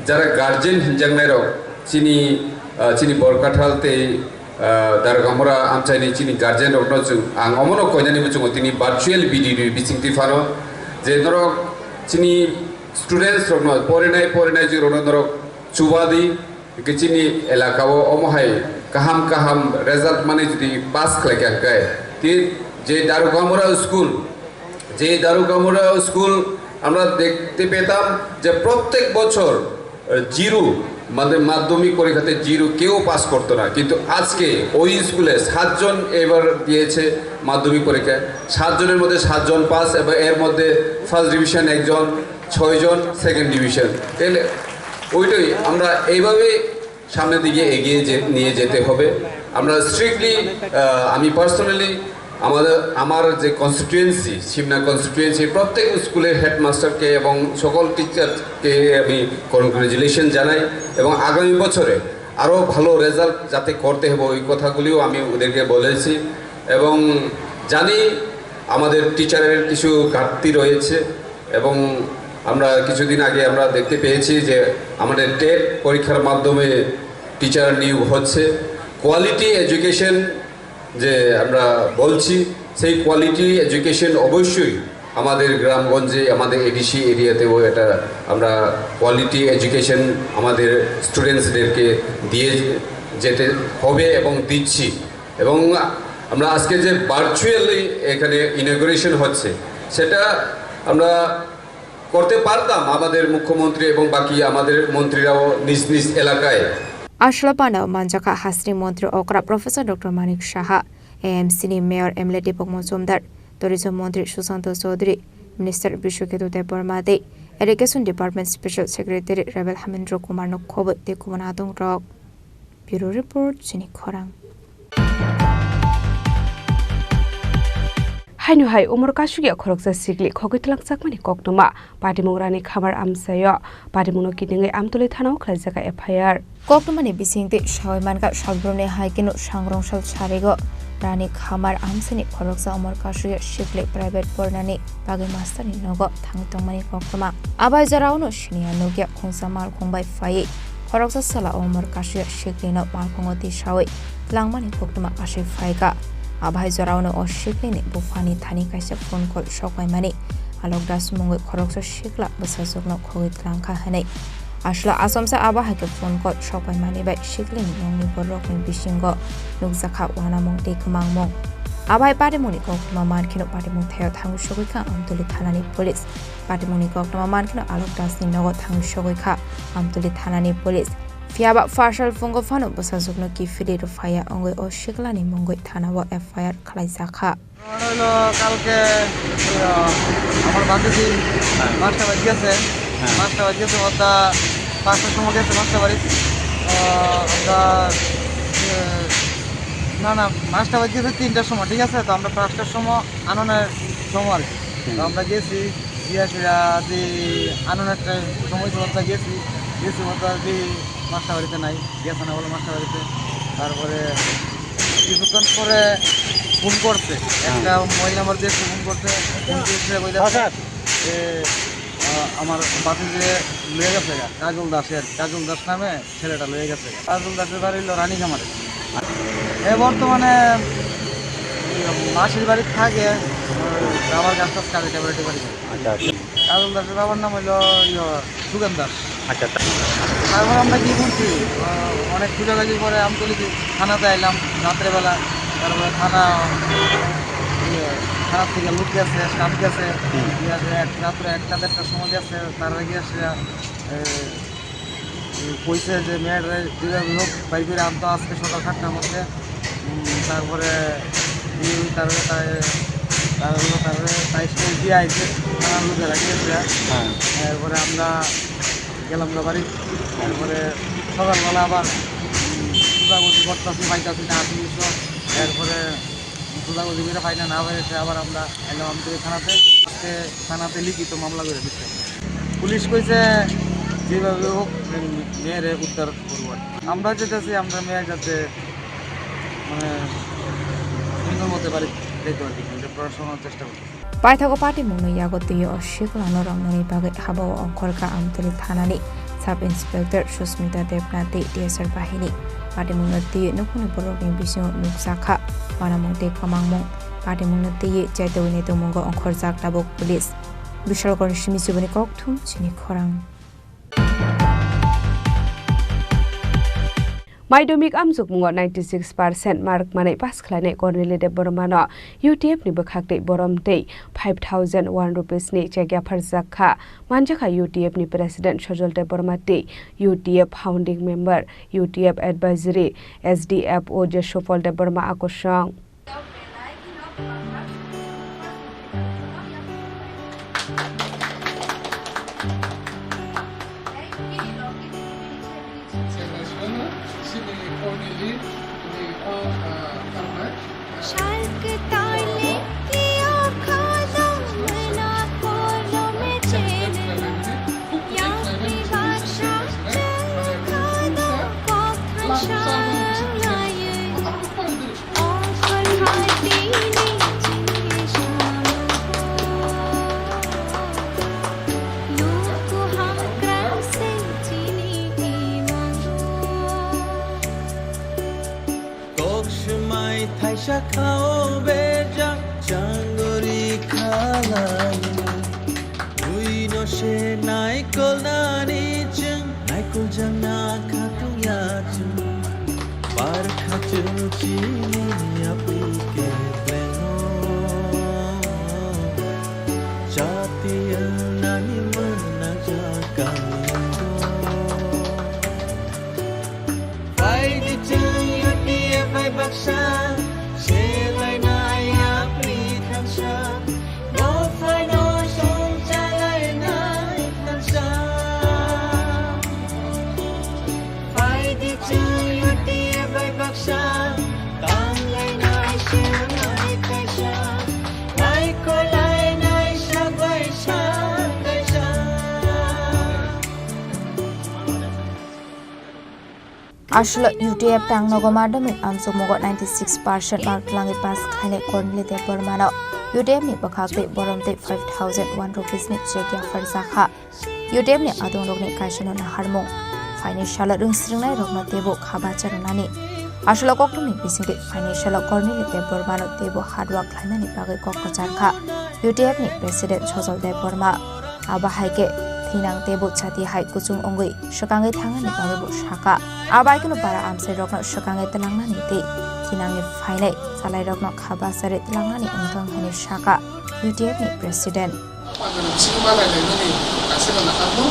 যারা guardian হিনজাংনাই rock চিনি বরকাঠালতে dargamura amchaini chini guardian rokno chung ang omono koinani buchungo tini virtual video bichingti faro je norok chini students rokno porenai ji rokno norok chubadi ke chini elakao omohai kaham result mane jodi pass khlake kai ti je dargamura school আমরা দেখতে পেতাম যে প্রত্যেক বছর zero মাধ্যমিক পরীক্ষাতে 0 কেউ pass করতো না, কিন্তু আজকে ওই স্কুলে 7 জন এবার দিয়েছে মাধ্যমিক পরীক্ষায়। 7 জনের মধ্যে 7 জন পাস, এবং এর মধ্যে ফার্স্ট ডিভিশন 1 জন, 6 জন সেকেন্ড ডিভিশন। তাহলে ওইটাই আমরা এইভাবে সামনের দিকে এগিয়ে নিয়ে যেতে হবে। আমরা স্ট্রিক্টলি, আমি পার্সোনালি আমার যে কনস্টিটুয়েন্সি, সিমনা কনস্টিটুয়েন্সি প্রত্যেক স্কুলের হেডমাস্টারকে এবং সকল টিচারকে আমি কনগ্রাচুলেশন জানাই, এবং আগামী বছরে আরও ভালো রেজাল্ট যাতে করতে হবে ওই কথাগুলিও আমি ওদেরকে বলেছি। এবং জানি আমাদের টিচারের কিছু ঘাটতি রয়েছে, এবং আমরা কিছুদিন আগে আমরা দেখতে পেয়েছি যে আমাদের টেট পরীক্ষার মাধ্যমে টিচার নিয়োগ হচ্ছে। কোয়ালিটি এডুকেশন যে আমরা বলছি, সেই কোয়ালিটি এডুকেশন অবশ্যই আমাদের গ্রামগঞ্জে, আমাদের এডিসি এরিয়াতেও এটা আমরা কোয়ালিটি এডুকেশন আমাদের স্টুডেন্টসদেরকে দিয়ে যেতে হবে এবং দিচ্ছি। এবং আমরা আজকে যে ভার্চুয়ালি এখানে ইনঅগ্রেশন হচ্ছে, সেটা আমরা করতে পারতাম আমাদের মুখ্যমন্ত্রী এবং বাকি আমাদের মন্ত্রীরাও নিজ নিজ এলাকায়। Ashlapana Manjaka Hasri Montri Okra Professor Dr. Manik Shaha, AMC Mayor Emleti Pokmosumdar, Tourism Montri Susanto Sodri, Minister Bishuketu Depormade, Education Department Special Secretary Rebel Hamindro Kumar Nokob, De Kumanadong Rock. Bureau Report, Chini Korang. Hainu hai umur kasugi khoroksa sigli khogitlang sakmani koktuma padimungrani khabar amsayo padimuno kidingai amtuli thanao khlaijaka FIR Koktumani bisingte shawaimanka shalbrone haikinu shangrongsal charigo rani khamar amsani khoroksa umur kasugi sigli private pornani bagai master ni nogo thangtongmani koktuma abai jarauno shinia nogya khongsa mal khongbai fai khoroksa sala umur kasugi sigli no mal khongoti shawai langmani koktuma ashi faika Abhai Zorauno or Shiklin, Bufani Tani Kaisa phone call Shokai Mani, Alogdas Mungo Korokso Shikla, Basazogno Koit Lanka Hane. Ashla Asomsa Abahaka phone call Shokai Mani by Shiklin, Nongi Borokin Bishingo, Nugzaka, Wanamong de Kamangmong. Abai Padimoniko, Mamankino Padimon Tail Tangu Shogika, Amtuli Tanani Police. Padimoniko, Mamankino Alogdas in Nogo Tangu Shogika, Amtuli Tanani Police. Fiaba Farshal Fungo Fano Basazogno Kifidi to fire on or Shiklani Mongo Tanawa FIR Kalaisaka. কালকে আমার বান্ধবী মাছটা বাজি গেছে ওটা 5টার সময় গেছে মাছটা বাড়ি আমরা না মাছটা বাজি গেছে 3টার সময়, ঠিক আছে। তো আমরা 5টার সময় আননের সময় আর কি, তো আমরা গেছি গিয়ে যে আননের সময় গেছি ওটা যে মাছটা বাড়িতে নাই, গেছে না বলে মাছটা বাড়িতে। তারপরে কিছুক্ষণ পরে ফোন করছে একটা মহিলা আমার দিয়ে ফোন করছে, আমার বাতি যে লয়ে গেছে কাজল দাসের, কাজল দাস নামে ছেলেটা লয়ে গেছে। কাজল দাসের বাড়ি হলো রানীখামারে। বর্তমানে মাসির বাড়ি থাকে, বাবার গাছ টাছ কাজে ট্যাবলেটে বাড়ি। কাজল দাসের বাবার নাম হইল সুগেন দাস। তারপর আমরা কি করছি, অনেক খুঁজাখুঁজি করে আমতলি থানাতে এলাম রাত্রেবেলা। তারপরে থানার থেকে লোক গেছে, স্টাফ গেছে, রাত্রে 1টা-1:30টার সময় গেছে। তার আগে কইছে যে মেয়ের যেভাবে হোক বাড়ি করে আনতো আজকে সকাল 7টার মধ্যে। তারপরে তাই স্কুল দিয়ে আইছে, থানার লোকেরা গিয়েছে। তারপরে আমরা গেলাম না বাড়ি। তারপরে সকালবেলা আবার খোঁজাখুঁজি করতেছি, পাইতেছি না আসিস। এরপরে খোঁজাখুঁজি করে পাই না পেরেছে, আবার আমরা এলাম আমতলি থানাতে। আজকে থানাতে লিখিত মামলা করে দিচ্ছে। পুলিশ কইছে যেভাবে হোক মেয়েরে উদ্ধার করবো। আমরা যেতেছি আমরা মেয়ে যাতে মানে সুন্দর মতো বাড়ি যেতে পারি, পড়াশোনার চেষ্টা করছি। Paithago Party Muno Yagotiyo or Shiklano Ramoni Baga Habo or Korka Amtuli Tanani, Sub Inspector Shusmita Depnati, DSR Bahini, Party Munati, Nukuni Borogin Bision Nuksaka, Manamonte Kamangmong, Party Munati, Jetawinito Mungo on Korzak Dabok Police. Bishal Gorishimi Subanikok Tum Chini Korang. माध्यमिक आमजुग मुंग 96% mark माने पास खालायनाय कर्नेली देब बर्मानो UTF नि बखाक्तै बरमतै 5001 rupees नि check फरजाखा मानजाखा UTF नि president सजल देब बर्मातै UTF founding member UTF advisory SDFO जे सफल देब Burma आकर्षण Ashla UTF tang nogo madamik amso mogo 96% mark langi pass khane kornli te permano UTF ni bakhakte boromte 5001 rupees ni chekya farzakha UTF ni adong rokni kaishano na harmong financial rungsringnai rokna tebo khaba charunani Ashla koktum ni bisingte financial kornli te permano tebo hardwork khlainani bagai kokko charkha UTF ni president chojol de perma aba haike Tinang tebo chati hai kuchung ongoi shakangai thangani babu shaka abai kuno para amse rokno shakangai telangna ni te tinang ni fainai salai rokno khaba sare telangna ni ongtong hani shaka UTF ni president singmala ni asena na kamo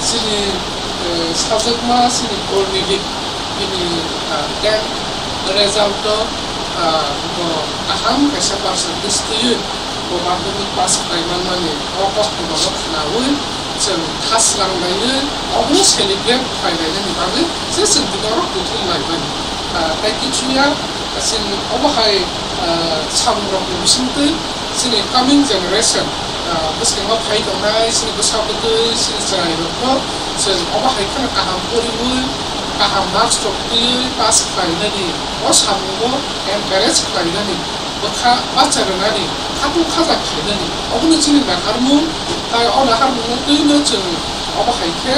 sini subject ma sini coordinate ini dan result to aham kaisa percentage tu ko madhyamik pass kaiman mane okos ko bolo khnawi जों खास लांनायनो अबनो celebrate फायनायनो निबागै जे जों बिदारो कुथुम लायबाय ताइकिचुया जों अबहाय सामरक बिसिंतै जोंनि Kameng generation बसकेमा phi दंनाय जोंनि गोसाबोदै जोंनि जायरखौ जों अबहाय खाना गाहाम परिबो गाहाम मार्क्स टपि पास फायनायनि अ सामो एनकारेज फायनायनि बखा बाचारनानि खाथु खाजा फायनायनि अबनो जोंनि नागारमु ताइ अ नागारमु दैनो जों अबहायखे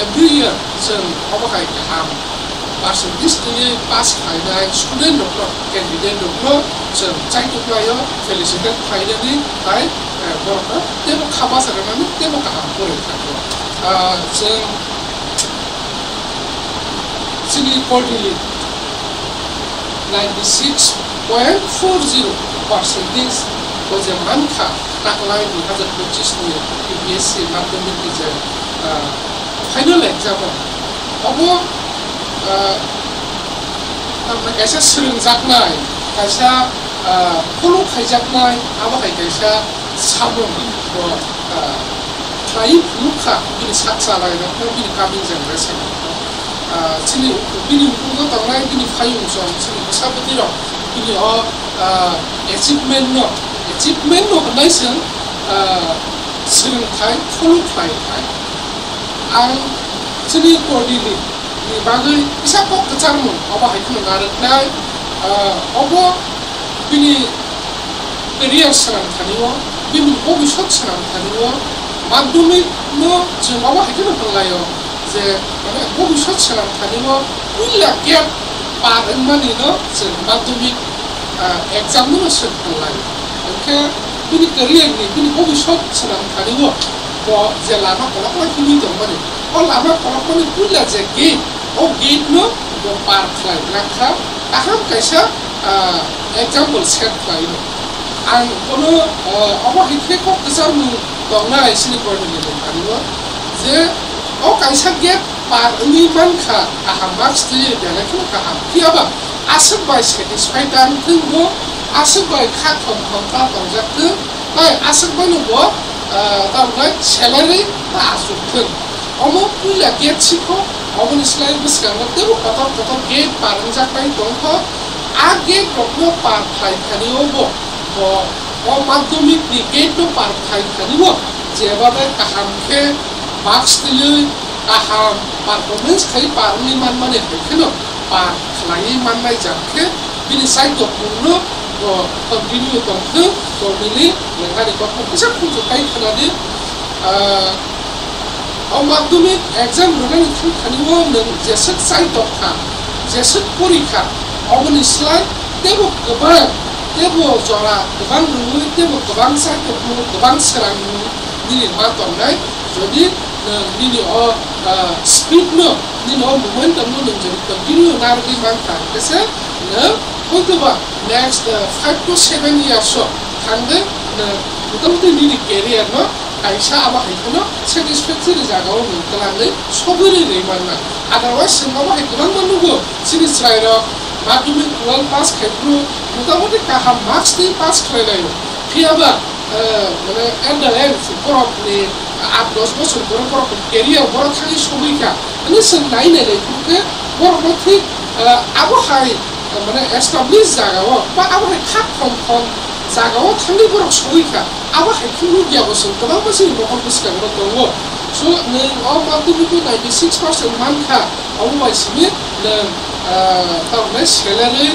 एभ्रि इयार जों अबहाय गाहाम percentage ini pas फायनाय स्टुडेन्ट डक्टर कैंडिडेट डक्टर जों जायखौलायो फेलिसिटेट फायनायनि ताइ बरखौ तेबो खाबा जानानै तेबो गाहाम फरायखायो जों जोंनि कर्डिलि 96.40% को जों मानखा नाखलाय 2025 नि PPSC माध्यमिक जे फाइनल एग्जाम अब कैसा सोलोंजागनाय कैसा फल' खायजागनाय आबाहाय कैसा साबुन फ्राय मुखा बिनि सातसा लायनायखौ बिनि गामिं जेनेरेशन जोंनि बिनि मुखौ थांनाय बिनि फायुं सम जोंनि गोसाबोदि दं बिनि एचिभमेन्ट होननायजों सोलोंथाइ फल' खालायनाय आं जोंनि कर्डिलि ni bagai bisa kok kecarmu apa itu mengarutnya apa ini career serang taniwa ini obisot serang taniwa madhyamik no जों apa itu mengayo je mana obisot serang taniwa punya gap padan mani no जों madhyamik exam no serang mengayo oke ini career ni ini obisot serang taniwa bahwa je lama kalau ini dong mani oh lama kalau ini punya je gate oh gate no par khlai rakha aham kaisa example set khai ang kono obo hikhe ko kisa mu dongna isini korni ni anibo je o kaisa get par ni man kha aham max ti belakho ka ham kiaba asuk by satisfied dan thingbo asuk by kha thom thom ta dongjak tu bai asuk by no bo তারপরে salary বা আসুক অমো পুইলা gate শিখো অমনি slide বসকাঙ্গতে কত কত gate পারন যাপাই দংখ আ gate রকম পার phi খানিও ব মাধ্যমিক নি গেট তো পার ফাই খানিও যেভাবে কাহামকে মার্কস দিলে কাহাম পারফরমেন্স খাই পারনি মান মানে দেখেনো পার খাই মাননাই যাকে বিনি সাইড পূর্ণ continue tongke formili ngani ko bisa kunju kai khanadi maধ্যমিক exam runani khaniwo nang jesek sai tokha jesek porikha oboni slide tebo gobang tebo jora gobang rui tebo gobang sai tokmu gobang serang nini ma tongnai jodi nini o speed no nini o momentum no nang jodi continue nargi mangta kese na hoytoba next 5 to 7 years থাকবে মোটামুটি নিরি career না কাইসা আবার হাইখনো satisfactory জায়গাও মিলতে লাগলে সবরে রেমান না otherwise সিংহাবা হাইখনো মানুগো series রাইর মাধ্যমিক ওয়াল পাস খাইব্রু মোটামুটি কাহা মার্কস দিয়ে পাস খাইলাইও ফিয়াবা মানে এন্ড দ্য এন্ড পরপনি 8-10 বছর পরে পরপনি ক্যারিয়ার বড় থাকি সবইকা মানে সে নাইনে লেখুকে বড় ঠিক আবো হাই মানে এস্টাবলিশ জায়গাও বা আবো খাপ কম জায়গাও থাকলে বড় সবইকা আবো হাইখনো গিয়াবসো গোবাं মাসি নকল বসকানো দङ সো नों अ माध्यमिकखौ 96% मानखा अबायसिनि नों तारमाने सेलारि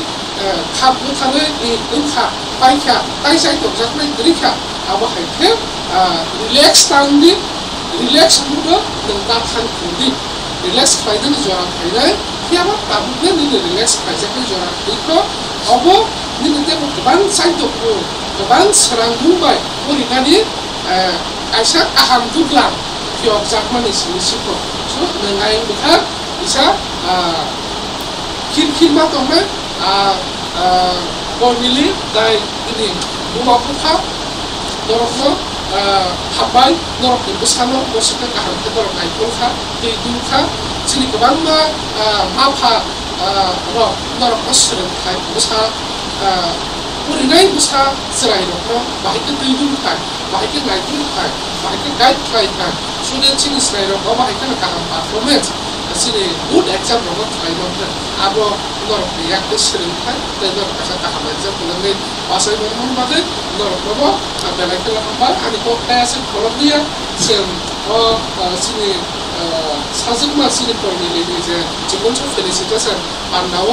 खाबु थानाय ओंखा पाइखा ताइसाइ दंजाखनाय ग्रिखा आबो हाइखे रिलेक्स टाइमनि रिलेक्स बुङो नों दा थानखुनि रिलेक्स फाइदों जरा फाइनाय कियाबा ताबुने निनो रिलेक्स फाइजाखै जरा खैखो अबो निनो तेबो गोबां साइदखौ गोबां सोरां बुंबाय परिखानि आइसा आहाम दुग्ला कियक जाखमानि सिनिसिखौ सो नों आइ बुखा इसा खिरखिमा दंना गमिलि दाय दिनि बुमापुखा दरखनो हाबाय नरकनि बुसानो बसिखा गाहामखौ दरक आइखौखा दै दुखा सिनि गोबां माफा नरक सोलोंथाय बुसा परिनाय बुसा जिराय नखर बाहायखौ दै दुखा बाहायखौ नायखुखा बाहायखौ गाइड खालायखा स्टुडेन्ट सिनि जिराय नखर बाहायखौ गाहाम पारफरमेन्स सिनि गुड एग्जाम नखर खालायनो आबो नरकनि याखौ सोलोंथाय दै नरकखौ गाहाम एग्जाम खालामनाय पासै मोनबाथाय नरकखौ बेलायखौ लांबाय आंनि क'क्राझार कलम्बिया जों सिनि साजों मानसिनि फरायनायनि जे जिबनजों फेलिसिटेसन आन्नाव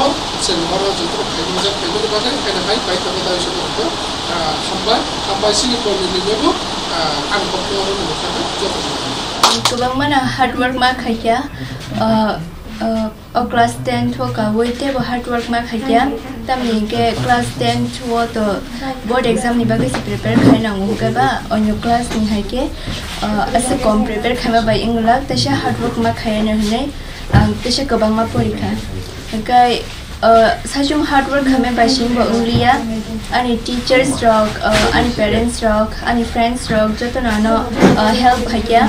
जों हराव जोंखौ खायमोजा खायमोजा बाथाय ओंखायनो बाय थाङो दा इसोरखौ हामबाय सिनि फरायनायनिबो आं क'क्राझाराव नुखादों गोबां माना हार्ड वर्क मा खायया क्लास 10 थोका वइते बो हार्ड वर्क मा खायया तमनि के क्लास 10 थो तो बोर्ड एग्जाम नि बागै प्रिपेयर खायनांगौ गबा अन्य क्लास नि हायके असे कम प्रिपेयर खायमा बाय इंगला तसे हार्ड वर्क मा खायनो हनै आं तसे गोबां मा परीक्षा गाय साजुम हार्ड वर्क खामे बायसिं बो उलिया अनि टीचर्स रॉक अनि पेरेंट्स रॉक अनि फ्रेंड्स रॉक जतनानो हेल्प खायया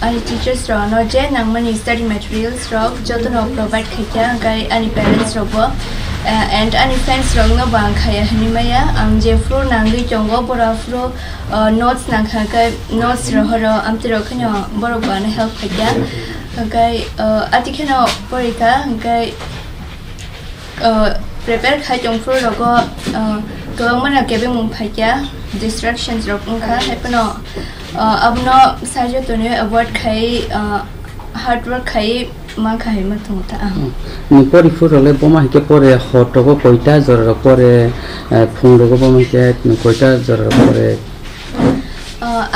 अनि टीचर्स रॉनो जे नांगमनि स्टडी मटेरियल्स रॉक जतनो प्रोवाइड खायया गाय अनि पेरेंट्स रॉक एंड अनि फ्रेंड्स रॉक नो बां खाया हनिमाया आं जे फ्रो नांगै जंगो बरा फ्रो नोट्स नांखाय नोट्स रहरो आमति रखनो बरो बान हेल्प खायया गाय आतिखेनो परीक्षा गाय प्रिपेयर खायजों फ्रो रगो गोबां माना केबे मुं फायया डिस्ट्रैक्शंस रक उनखा हेपनो abno sajo tone avoid khai hard work khai ma khai ma thota ni pori furole boma ke pore hoto ko koita joror pore phungro ko boma ke koita joror pore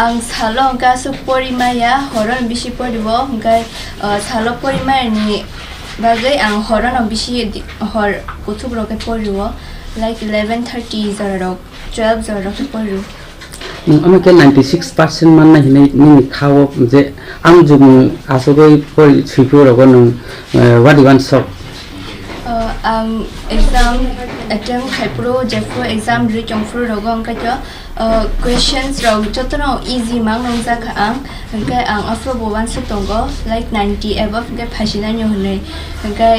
ang salo ga su pori maya horon bishi poribo gai salo pori maya ni bagai ang horon bishi hor kuthuk roke poribo like 11:30 joror 12 joror poribo আমাকে 96% মাননা হিনে নি খাও যে আম zoom আসগৈ পরি সুইপুর rogan what you want so exam attempt hypro jeffro exam reaching for rogong ka jo questions rog jotno easy mang nong ja kha ang ka ang afro boban su tongo like 90 above ga phasina nyu hne ga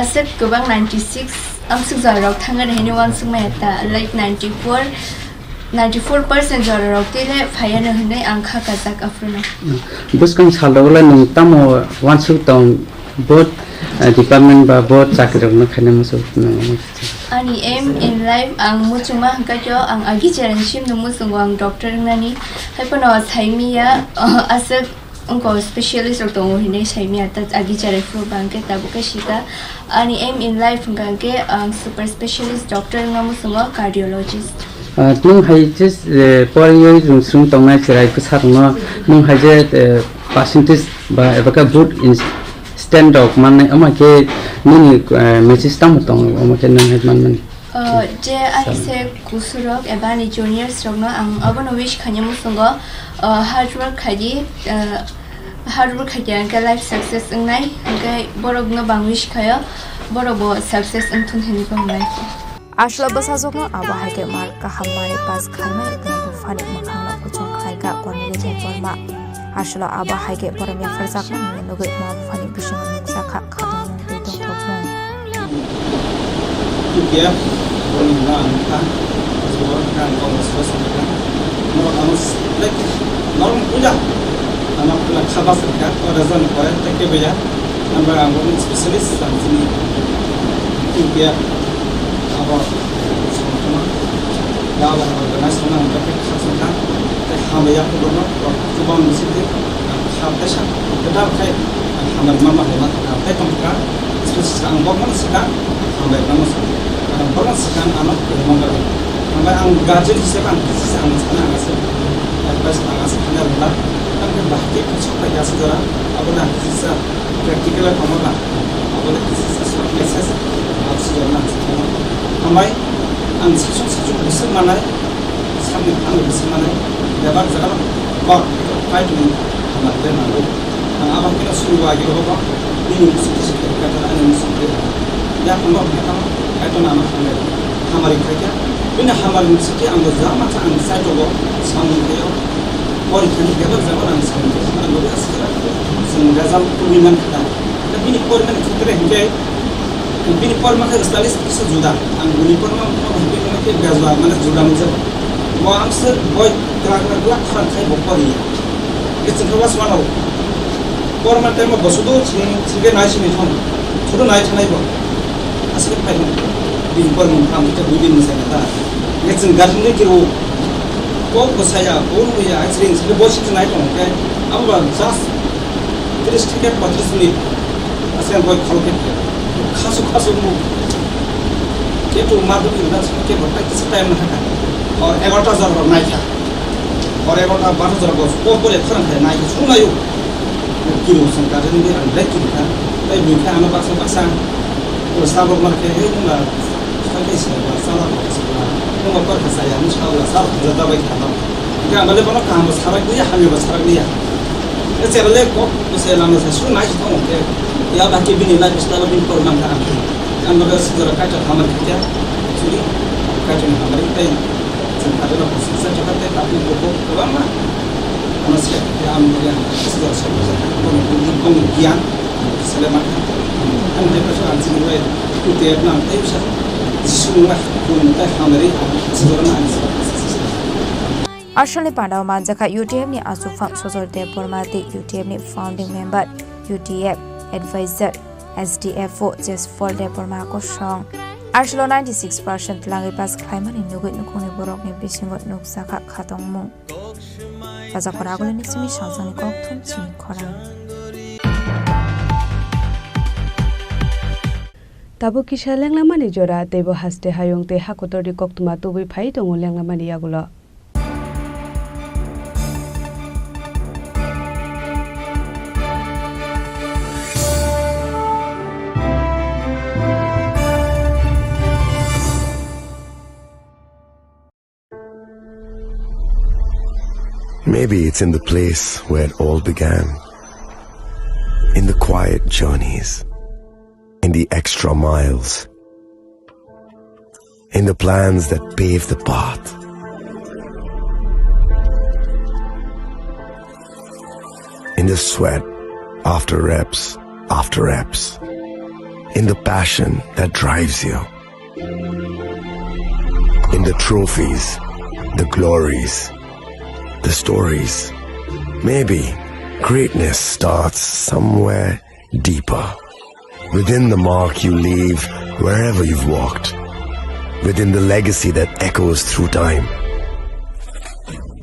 asset gobang 96 am su ja rog thanga hene wan su ma ta like 94% jar rog tele phayana hne ang kha ka jak afro na buskang salogla nung tamo wan su tong both department ba both chakri rok na khane musu ani aim in life ang muchuma ka jo ang agi charan sim nu musung ang doctor nani haipono thaimia asak onko specialist rok tong hine thaimia ta agi chare fu bangke tabuka shika ani aim in life ngangke ang super specialist doctor na musung cardiologist nung hai just poriyo sung tong na chirai ku sarno nung hai je percentage ba ebaka good in stand up মানে আমাকে নিনি message তাম তং আমাকে নন হেডমান মানে je aise kusurok ebani juniors rogno ang abono wish khanyam sungo hard work khaji ang life success ngai ngai borogno bang wish khaya borobo success antun hini bang life ashla basazokno aba haike mar ka hamare pas khalmai tempo fani makhangna kuchong khaiga kornile jenforma ashla aba haike poromya farzakma nugoi ma fani bishing sakha khadon de dong thokmon ya rolling down kan so kan almost first kan no almost like normal puja anak pula khabas kan razan kore take beya number amon specialist samsini ya aba sama ya aba organize na take khasana hamaya pulono kubang misite khabtasha kita kai hamar mama hema kai kamka specialist ang bokman sika hamay namas ang bokman sika anak kumanggar hamay ang guardian sika ang sana angase advice angase kana rula kan ke bahti kuchok kaya segera abuna sisa practical kamala abuna sisa surprises absurna hamay ang sachong besar manai sambil ang besar manai dapat sekarang kok fight ni hamar dan aku ang abang kita suruh lagi apa ini mesti kata ane mesti ya kalau kita itu nama hamar kerja ini hamar mesti ang zaman ang saya coba sambung dia orang ini dapat zaman ang sambung ang lebih asal sehingga zaman tuliman kita tapi ini korban kita hingga ini korban kita stalis bisa juda ang ini korban kita gazwa mana juda macam wah angsir boy kelak kharai bopari itu kelas mana korban tema bosudo sehingga naik sini thon sudah naik naik bo asal kita bin korban kamu kita budin misalnya ta itu gajinya kiro kok saya pun ya sering bos itu naik thon kayak apa jas terus tiket 35 menit asal boy kalau kita kasu mu itu madu itu dah sekian berapa kita time nak kan और 11,000 नाई था और 12,000 को बोले थरन है नाई सुना यो kilo संकार ने भी अंदर किलो था तो ये बिल्कुल हमें बक्सा और साब मर के है ना सके से सारा तो वो पर saya इंशाल्लाह सब ज्यादा भाई था क्या मतलब बना काम सारा दिया हमें बस सारा दिया ऐसे वाले को उसे लाने से सुना ही था ओके या बाकी भी नहीं लाइफ स्टाइल भी प्रोग्राम था हम लोग जरा काट हमारे क्या सुनी काट हमारे time ada posisi cepat tapi pokok lama masih yang sudah kemudian selamat kan kita soal sini itu tiap nanti bisa semua kita hamil sebenarnya ashale pandau manjaka UTM ni asufam sosol de pormati UTM ni founding member UTF advisor SDFO just for de porma ko song Arshlo 96% langai pas khaimani nugoi nukuni borok ni bisingot nuk saka khatong mung baza koragole ni simi shalsani kok thum chini khorang tabo kisha lenglamani jora tebo haste hayong te hakotor di kok tuma tubui phai tongo lenglamani yagulo Maybe it's in the place where it all began. In the quiet journeys. In the extra miles. In the plans that pave the path. In the sweat after reps. In the passion that drives you. In the trophies, the glories, the stories. Maybe greatness starts somewhere deeper. Within the mark you leave wherever you've walked. Within the legacy that echoes through time.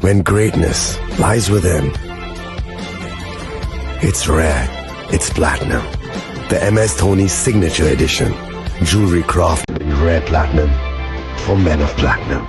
When greatness lies within, it's rare, it's platinum. The MS Dhoni Signature Edition. Jewelry crafted in rare platinum for men of platinum.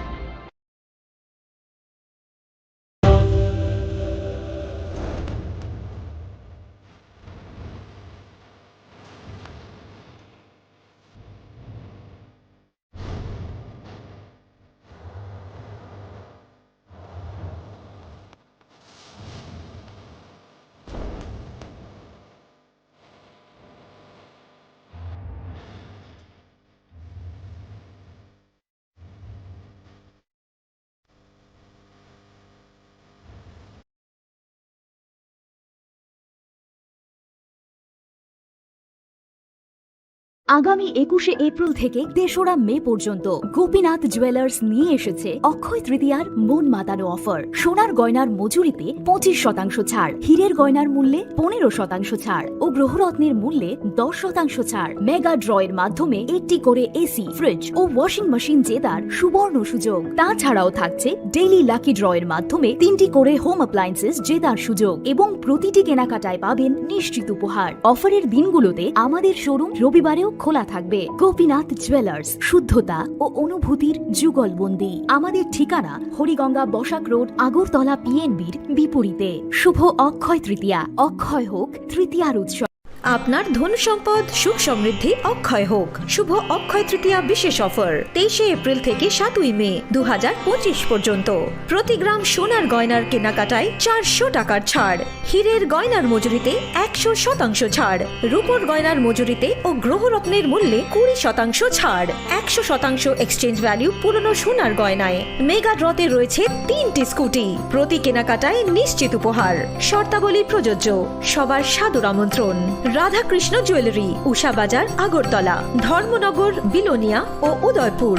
আগামী ২১শে April থেকে ৩রা মে পর্যন্ত Gopinath jewellers নিয়ে এসেছে অক্ষয় তৃতীয়ার মন মাতানো offer. সোনার গয়নার মজুরিতে ২৫% ছাড়, হীরের গয়নার মূল্যে ১৫% ছাড় ও গ্রহরত্নের মূল্যে 10% ছাড়। মেগা ড্রয়ের মাধ্যমে একটি করে এসি, ফ্রিজ ও ওয়াশিং মেশিন জেতার সুবর্ণ সুযোগ। তাছাড়াও থাকছে ডেইলি লাকি ড্রয়ের মাধ্যমে ৩টি করে হোম অ্যাপ্লায়েন্সেস জেতার সুযোগ এবং প্রতিটি কেনাকাটায় পাবেন নিশ্চিত উপহার। অফারের দিনগুলোতে আমাদের শোরুম রবিবারেও খোলা থাকবে। গোপীনাথ জুয়েলার্স, শুদ্ধতা ও অনুভূতির যুগলবন্দি। আমাদের ঠিকানা হরিগঙ্গা বসাক রোড, আগরতলা পিএনবির বিপরীতে। শুভ অক্ষয় তৃতীয়া, অক্ষয় হোক তৃতীয়ার উৎসব। আপনার ধন সম্পদ সুখ সমৃদ্ধি অক্ষয় হোক। শুভ অক্ষয় তৃতীয়া বিশেষ অফার 23শে এপ্রিল থেকে 7ই মে 2025 পর্যন্ত। প্রতি গ্রাম সোনার গয়নার কেনাকাটায় 400 টাকার ছাড়, হীরের গয়নার মজুরিতে 100% ছাড়, রূপোর গয়নার মজুরিতে ও গ্রহরত্নের মূল্যে 20% ছাড়, 100% এক্সচেঞ্জ ভ্যালু পুরনো সোনার গয়নায়। মেগা ড্রতে রয়েছে 3টি স্কুটি, প্রতি কেনাকাটায় নিশ্চিত উপহার। শর্তাবলী প্রযোজ্য। সবার সাদর আমন্ত্রণ। রাধাকৃষ্ণ জুয়েলারি, উষা বাজার, আগরতলা, ধর্মনগর, বিলোনিয়া ও উদয়পুর।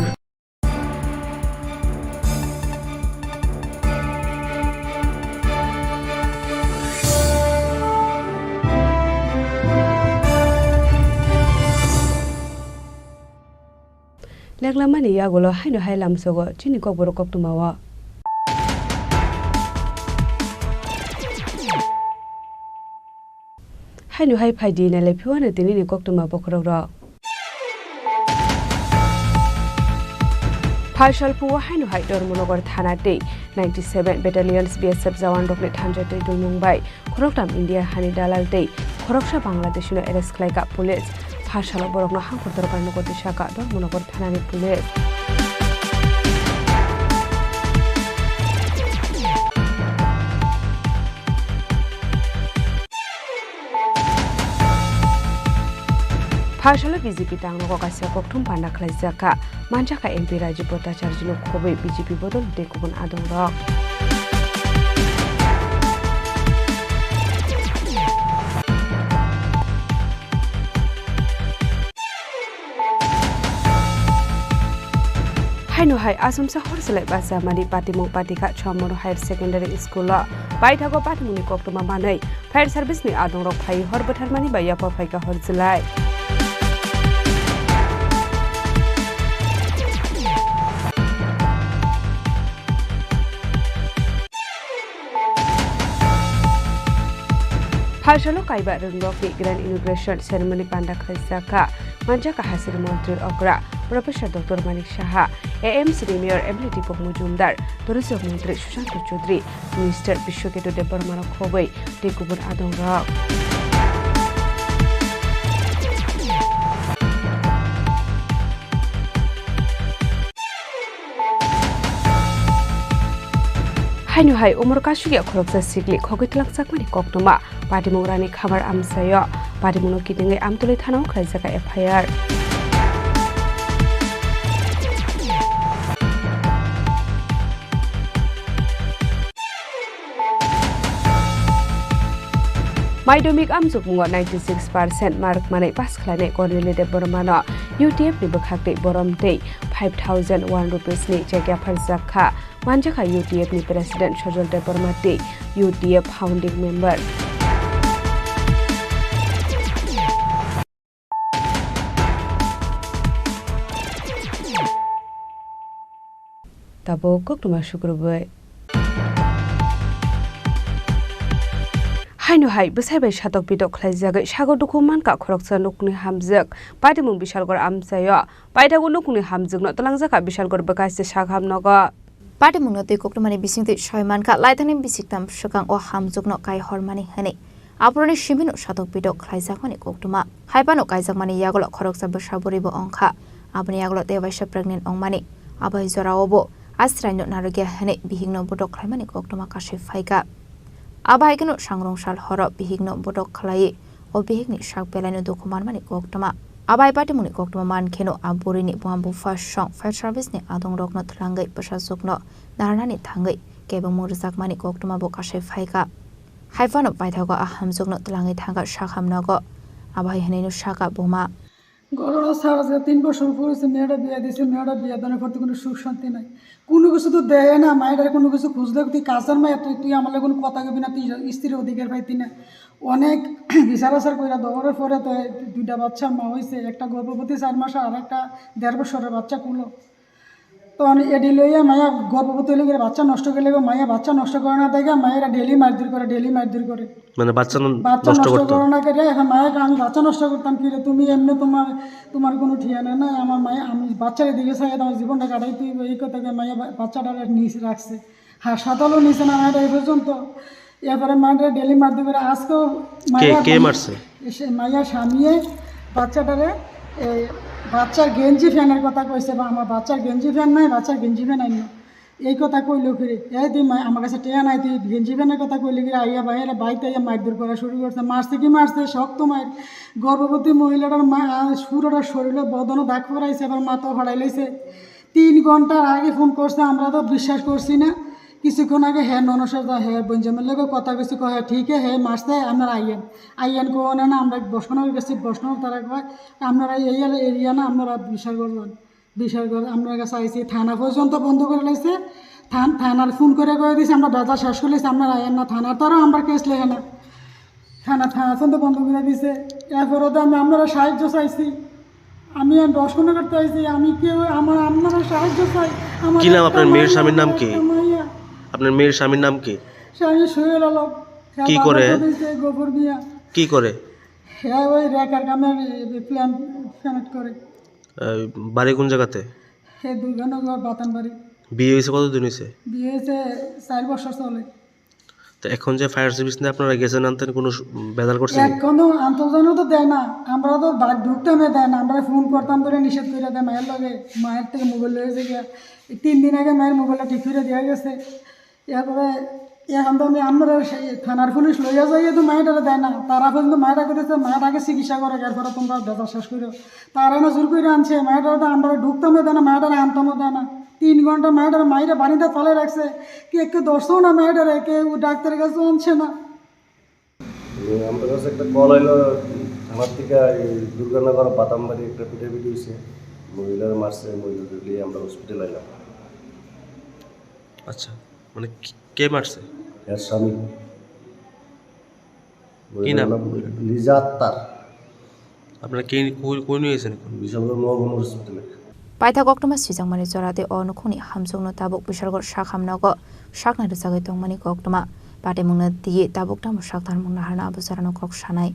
লেগলামানি ইয়াগুলো হাইনো হাইলাম সগো চিনি কক বড় কক তুমাওয়া হাইনো হাই ফাইদি নালে ফিওয়ানে তিনি কক তুমা বখরক র ফাইসালপুয়া হাইনো হাই ধর্মনগর থানাতে 97 ব্যাটালিয়নস বিএসএফ জওয়ান রকলে থানজাতে দুলমুংবাই খরকটাম ইন্ডিয়া হানি দালালতে খরকসা বাংলাদেশিনো এরেস্ট খালাইকা পুলিশ ফাইসাল বরকনো হাঙ্কর দরকার নগতি শাখা ধর্মনগর থানানি পুলিশ ফাইসাল বিজেপি টাংনগো কাইসা kokthum পান্ডা খালাইজাকা মানজাকা এমপি রাজীব ভট্টাচার্যনো খবই বিজেপি বদল টেকুবন আদং রক হাইনো হাই আসামসা হরসলাই বাসামানি পাতিমং পাতিকা ছমর হায়ার সেকেন্ডারি স্কুল বাইথাগো পাতিমুনি kokthuma manai ফায়ার সার্ভিস নি আদং রক ফাই হরবথারমানি বাইয়াপা ফাইকা হরজলাই ফাইসালো কাইবা রংরকনি গ্র্যান্ড ইনোগ্রেশন সেরেমনি পান্ডা খাইসাকা মানজাকা হাসির মন্ত্রীর অগ্রা professor doctor Manik Saha AMC mayor MLT Majumdar tourism মন্ত্রী সুশান্ত চৌধুরী মিনিস্টার বিশ্বকেতু দেববর্মার খবই টেকুবন আদং রক hainu hai umur kasugi khoroksa sikli khogoi tlaksak mani koknoma party mungrani khabar amsayo party muno kidingai amtuli thanao khlaijaka FIR Maidomik amjuk mungo 96% mark manai pass khlane Cornelia de Bormano UTF ni bakhakte boromte 5001 rupees ni jagya pharjakha manjaka UTF ni president Sajol de Bormate UTF founding member tabo koktuma shukrubai hainu hai besai bai shatok bidok khlaijagai sago dokuman ka khoroksa nukni hamjak paidimung bisalgor amsayo paidago nukni hamjukno talangjaka bisalgor bakaise saghamnogo paidimung no tei koktomani bisingte soiman ka laithani bisiktam sakang o hamjukno kai hormani hane aproni shibino shatok bidok khlaijakmani koktoma haipano kaijakmani yagolo khoroksa besaboribo ongkha abni yagolo tewaisa pregnant ongmani abai joraobo astraino narogya hane bihingno bodok khlaimani koktoma kashe phaika abaigno sangrongshal horo bihigno bodok khlai o bihigni sak pelaino dokuman mani koktoma abai pati muni koktoma man kheno aburini bambu first song fire service ni adong rokno thlangai pasasukno narnani thangai kebang murjak mani koktoma bo kashe phaika haifano paithago ahamjukno thlangai thanga sakhamnago abai heneino saka boma গরুরা সারা 3 বছর পরে মেয়েটা বিয়ে দিয়েছে মেয়েটা বিয়ে দেওয়ার পর কোনো সুখ শান্তি নাই কোনো কিছু তো দেয় না মায়ের কোনো কিছু খুঁজলে তুই কাজের মায়ের তুই আমার কোনো কথা কবি না তুই স্ত্রীর অধিকার পাইতি না অনেক বিচার আচার করে দেওয়ার পরে তো 2টা বাচ্চা মা হয়েছে একটা গর্ভবতী 4 মাস আর একটা 1.5 বছরের বাচ্চা কুলো তখন এডি লইয়া মায়া গর্ভবতী হলে বাচ্চা নষ্ট করলে মায়া বাচ্চা নষ্ট করে না দেখে মায়েরা ডেলি মারধর করে মানে বাচ্চা নষ্ট করে না করে এখন মায়ের আমি বাচ্চা নষ্ট করতাম কি রে তুমি এমনি তোমার কোনো ঠিকানা না আমার মায়া আমি বাচ্চার দিকে চাই আমার জীবনটা কাটাই তুই এই কথা মায়া বাচ্চাটা নিচে রাখছে হাসপাতালও নিচে না মায়েরা এই পর্যন্ত এরপরে মায়েরা ডেলি মারধর করে আজকেও মায়া স্বামীয়ে বাচ্চাটারে বাচ্চার গেঞ্জি ফ্যানের কথা কইছে বা আমার বাচ্চার গেঞ্জি ফ্যান নাই বাচ্চার গেঞ্জি ফ্যান আইন এই কথা কইলো ফিরে এই তুই আমার কাছে টেয়া নাই তুই গেঞ্জি ফ্যানের কথা কইলে ফিরে আইয়া বাইরে বাইতে আইয়া মারধর করা শুরু করছে মারছে শক্ত মায়ের গর্ভবতী মহিলাটার পুরোটা শরীরে বদনও দাগ ফরাইছে এবার মাথাও ফাড়াই লাইছে 3 ঘন্টার আগে ফোন করছে আমরা তো বিশ্বাস করছি না কিছুক্ষণ আগে হ্যাঁ ননসর হ্যাঁ বঞ্জামের লোক কথা কিছু কয় ঠিক হ্যাঁ মারছে আপনারা আইয়েন কোন না আমরা বসানোর গেছি বসানোর তারা কয় আপনারা এই এরিয়া না আপনারা বিচার করে আপনার কাছে আইসি থানা পর্যন্ত বন্ধ করে লাইছে থানার ফোন করে দিয়েছি আমরা বেজা শেষ করে লাইছি আপনারা আইয়েন না থানার তারাও আমরা কেস লেখে না থানা পর্যন্ত বন্ধ করে দিয়েছে এরপরও তো আপনারা সাহায্য চাইছি আমি দর্শন করতে আইছি আমি কেউ আপনারা সাহায্য চাই কি নাম আপনার মেয়ের স্বামীর নাম কি আপনার মেয়ের স্বামীর নাম কি স্বামী সোহেল আলম কি করে গোবর বিয়া কি করে হ্যাঁ ওই রেকার কামের প্ল্যান করে বাড়ি কোন জায়গাতে হ্যাঁ দুর্গানগর বাতান বাড়ি বিয়ে হয়েছে কতদিন হয়েছে বিয়ে হয়েছে 4 বছর চলে তো এখন যে ফায়ার সার্ভিস নিয়ে আপনারা গেছেন আনতে কোনো বেদাল করছেন এখনো আন্তর্জানও তো দেয় না আমরা তো ঢুকতামে দেয় না আমরা ফোন করতাম ধরে নিষেধ করে দেয় মায়ের লগে মায়ের থেকে মোবাইল লয়েছে গিয়া 3 দিন আগে মায়ের মোবাইলটা ঠিক করে দেওয়া গেছে এরপরে এখন তো আমরা থানার পুলিশ লইয়া যাইয়ে তো মায়েরা দেয় না তারা পর্যন্ত মায়েরা করেছে মায়ের আগে চিকিৎসা করে এরপরে তোমরা বেদা শেষ করো তারা না জোর করে আনছে মায়েরা তো আমরা ঢুকতামও দেয় না মায়েরা আনতামও দেয় না 3 ঘন্টা মায়েরা বাড়িতে ফলে রাখছে কেউ দর্শও না মায়েরা কেউ ডাক্তারের কাছে আনছে না আমার কাছে একটা কল হইলো আমার থেকে দুর্গানগর বাতামবাড়ি একটা পিটাপিটি হয়েছে মহিলার মারছে মহিলাকে নিয়ে আমরা হসপিটাল এলাম আচ্ছা মানে কে মারছে এর স্বামী কি নাম লিজা আক্তার আপনারা কে কই নিয়েছেন বিশালগড় মহকুমা হসপিটালে পাইথা কক্টমা সিজাংমানি জরাতে অনুখনি হামজংনো তাবুক বিশালগড় শাখামনাগো শাকনাইতো জাগাই তংমানি কক্টমা পাটেमुंनो दिए ताबुक तामु शाकथार मुंना हारना आबुजारानो कक सानाय